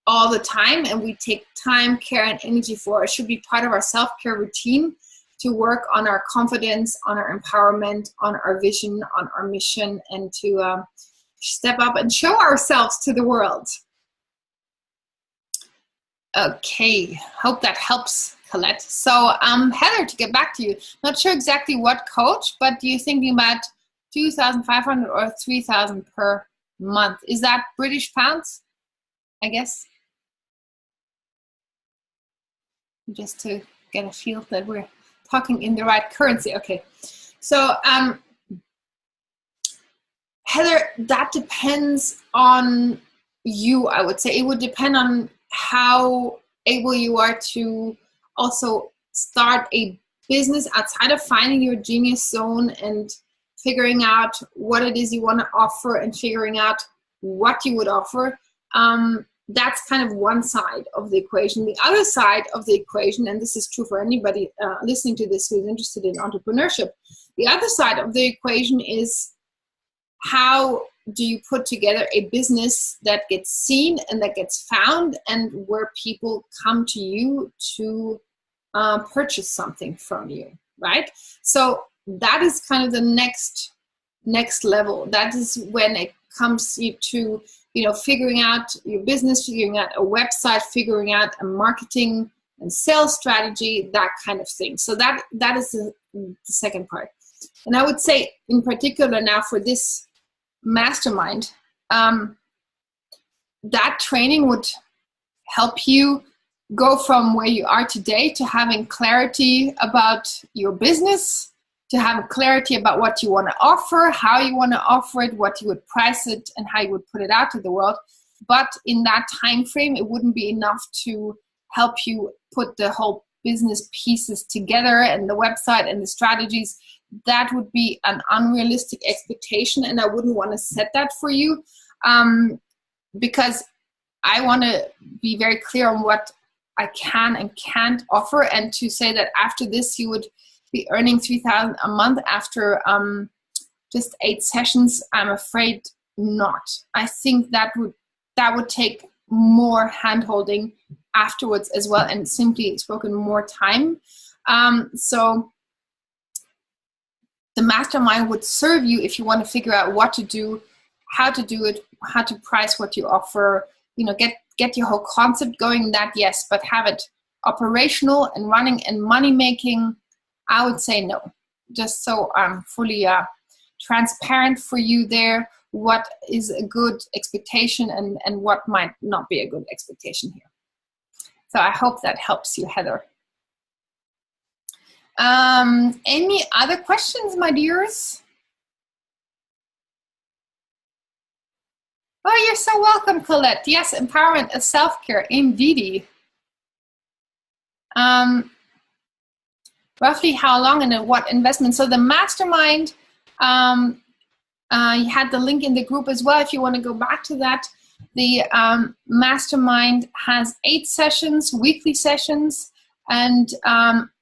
all the time and we take time, care, and energy for. It should be part of our self-care routine to work on our confidence, on our empowerment, on our vision, on our mission, and to step up and show ourselves to the world. Okay, hope that helps, Colette. So Heather, to get back to you, not sure exactly what coach, but do you thinking about 2,500 or 3,000 per month? Is that British pounds, I guess? Just to get a feel that we're talking in the right currency. Okay, so Heather, that depends on you, I would say. It would depend on how able you are to also start a business outside of finding your genius zone and figuring out what it is you want to offer and figuring out what you would offer. that's kind of one side of the equation. The other side of the equation, and this is true for anybody listening to this who's interested in entrepreneurship, the other side of the equation is, how do you put together a business that gets seen and that gets found, and where people come to you to purchase something from you, right? So that is kind of the next level. That is when it comes to, figuring out your business, figuring out a website, figuring out a marketing and sales strategy, that kind of thing. So that is the second part. And I would say, in particular now for this mastermind, that training would help you go from where you are today to having clarity about your business, to have clarity about what you want to offer, how you want to offer it, what you would price it, and how you would put it out to the world. But in that time frame, it wouldn't be enough to help you put the whole business pieces together and the website and the strategies. That would be an unrealistic expectation, and I wouldn't want to set that for you, because I want to be very clear on what I can and can't offer, and to say that after this you would be earning $3,000 a month after just 8 sessions. I'm afraid not. I think that would take more hand-holding afterwards as well, and simply spoken, more time. So the mastermind would serve you if you want to figure out what to do, how to do it, how to price what you offer, get your whole concept going, that yes, but have it operational and running and money making, I would say no. Just so I'm fully transparent for you there, what is a good expectation and what might not be a good expectation here. So I hope that helps you, Heather. Any other questions, my dears? Oh, you're so welcome, Colette. Yes, empowerment is self-care, indeedy. Roughly how long and what investment? So the mastermind, you had the link in the group as well if you want to go back to that. The mastermind has 8 sessions, weekly sessions, and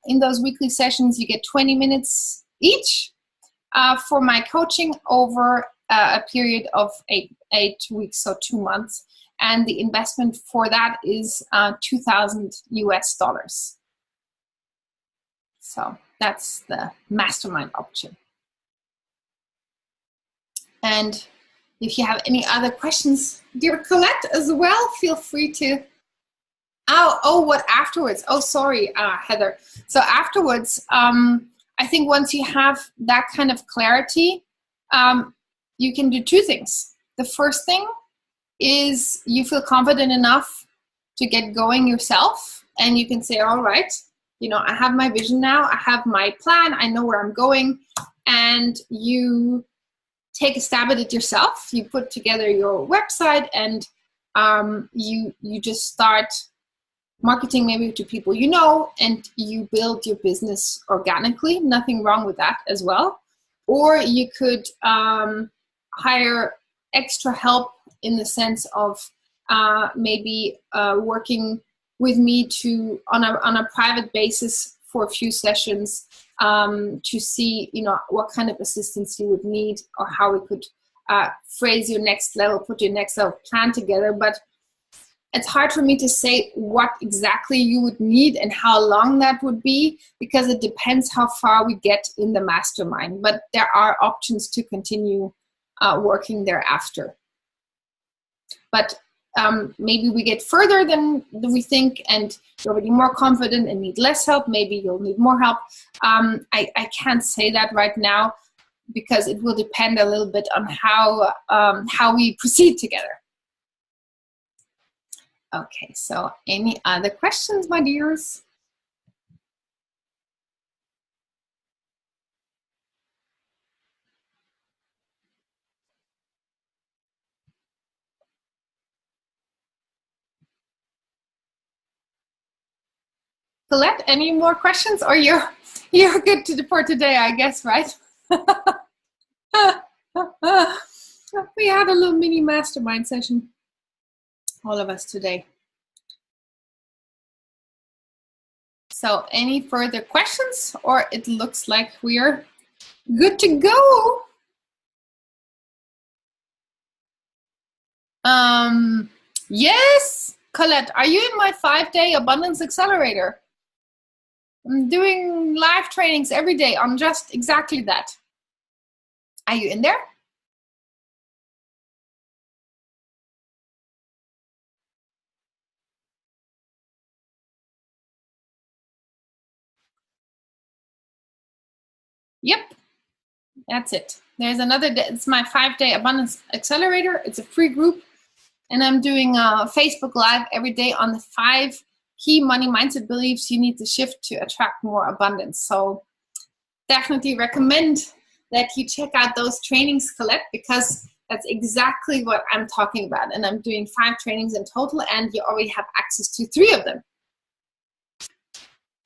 in those weekly sessions you get 20 minutes each for my coaching over a period of 8 weeks, so 2 months, and the investment for that is $2,000 US. So that's the mastermind option. And if you have any other questions, dear Colette, as well, feel free to. Oh, what afterwards? Oh, sorry, Heather. So afterwards, I think once you have that kind of clarity, you can do 2 things. The first thing is you feel confident enough to get going yourself, and you can say, all right, I have my vision now, I have my plan, I know where I'm going, and you take a stab at it yourself. You put together your website, and you just start marketing maybe to people you know, and you build your business organically. Nothing wrong with that as well. Or you could hire extra help in the sense of maybe working with me on a private basis for a few sessions to see what kind of assistance you would need, or how we could phrase your next level, put your next level plan together. But it's hard for me to say what exactly you would need and how long that would be, because it depends how far we get in the mastermind. But there are options to continue working thereafter. But maybe we get further than we think, and you're already more confident and need less help. Maybe you'll need more help. I can't say that right now, because it will depend a little bit on how we proceed together. Okay, so any other questions, my dears? Colette, any more questions? Or you're good for today, I guess, right? We had a little mini mastermind session. all of us today. So any further questions, or it looks like we're good to go? Yes, Colette, are you in my 5-day Abundance Accelerator? I'm doing live trainings every day on just exactly that. Are you in there? Yep, that's it. There's another day. It's my 5-day Abundance Accelerator. It's a free group, and I'm doing a Facebook Live every day on the 5 key money mindset beliefs you need to shift to attract more abundance. So definitely recommend that you check out those trainings, Colette, because that's exactly what I'm talking about. And I'm doing 5 trainings in total, and you already have access to 3 of them.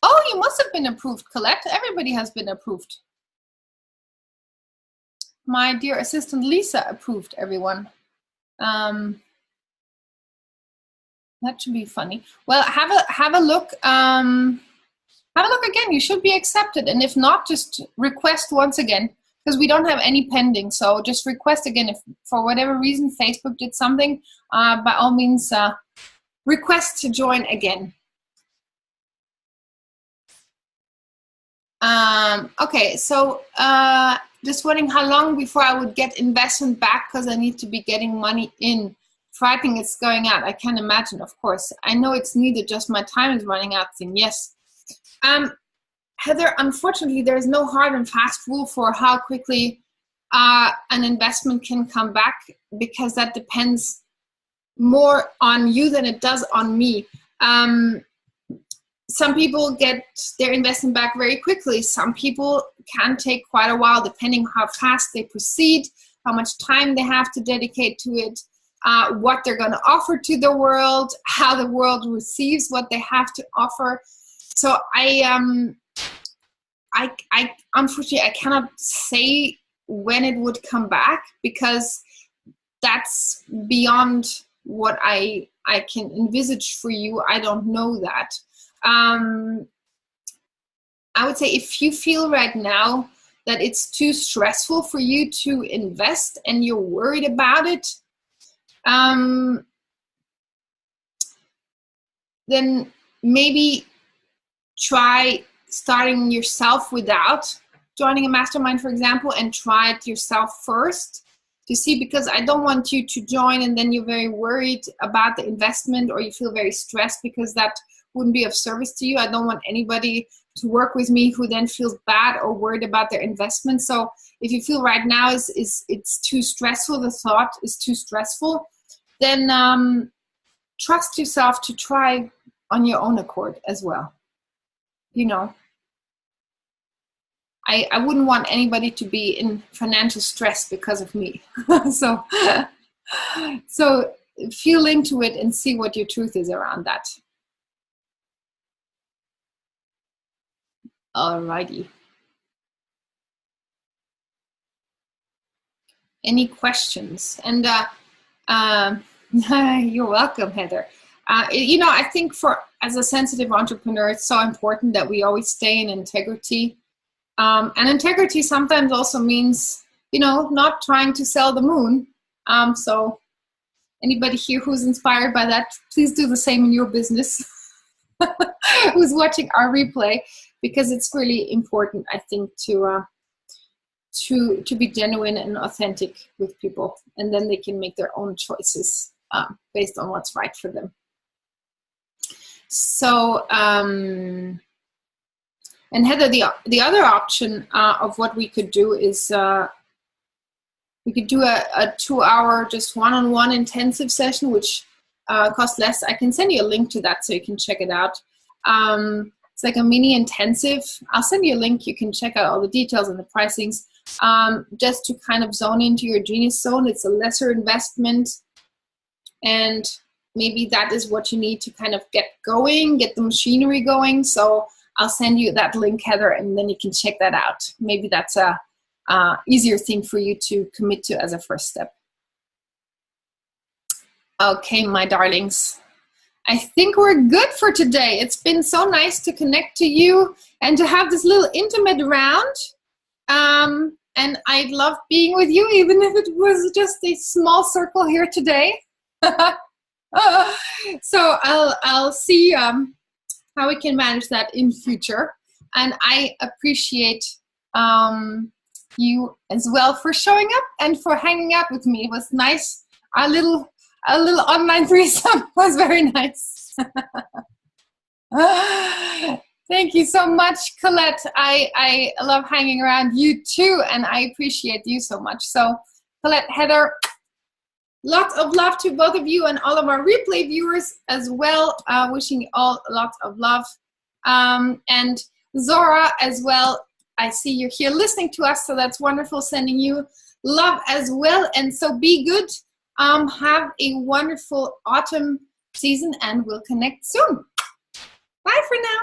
Oh, you must have been approved, Colette. Everybody has been approved. My dear assistant Lisa approved everyone. That should be funny. Well, have a look. Have a look again. You should be accepted, and if not, just request once again, because we don't have any pending. So just request again. If for whatever reason Facebook did something, by all means, request to join again. Okay, so just wondering how long before I would get investment back, because I need to be getting money in. Frightening it's going out. I can imagine, of course. I know it's needed, just my time is running out thing. Yes. Heather, unfortunately, there is no hard and fast rule for how quickly an investment can come back, because that depends more on you than it does on me. Some people get their investment back very quickly. Some people can take quite a while, depending how fast they proceed, how much time they have to dedicate to it, what they're going to offer to the world, how the world receives what they have to offer. So I unfortunately, I cannot say when it would come back, because that's beyond what I can envisage for you. I don't know that. I would say if you feel right now that it's too stressful for you to invest and you're worried about it, then maybe try starting yourself without joining a mastermind, for example, and try it yourself first to see, because I don't want you to join and then you're very worried about the investment, or you feel very stressed, because that wouldn't be of service to you. I don't want anybody to work with me who then feels bad or worried about their investment. So if you feel right now it's too stressful, the thought is too stressful, then trust yourself to try on your own accord as well. You know, I wouldn't want anybody to be in financial stress because of me. So feel into it and see what your truth is around that. Alrighty. Any questions? And you're welcome, Heather. You know, I think as a sensitive entrepreneur, it's so important that we always stay in integrity. And integrity sometimes also means, you know, not trying to sell the moon. So anybody here who's inspired by that, please do the same in your business. Who's watching our replay, because it's really important, I think, to be genuine and authentic with people, and then they can make their own choices based on what's right for them. So, and Heather, the other option of what we could do is we could do a 2-hour just one-on-one intensive session, which costs less. I can send you a link to that so you can check it out. It's like a mini intensive. I'll send you a link. You can check out all the details and the pricings, just to kind of zone into your genius zone. It's a lesser investment, and maybe that is what you need to kind of get going, get the machinery going. So I'll send you that link, Heather, and then you can check that out. Maybe that's a easier thing for you to commit to as a first step. Okay, my darlings. I think we're good for today. It's been so nice to connect to you and to have this little intimate round. And I love being with you, even if it was just a small circle here today. So I'll see how we can manage that in future. And I appreciate you as well for showing up and for hanging out with me. It was nice. A little online threesome was very nice. Thank you so much, Colette. I love hanging around you too, and I appreciate you so much. So, Colette, Heather, lots of love to both of you and all of our replay viewers as well. Wishing you all lots of love. And Zora as well. I see you're here listening to us, so that's wonderful. Sending you love as well. And so be good. Have a wonderful autumn season, and we'll connect soon. Bye for now.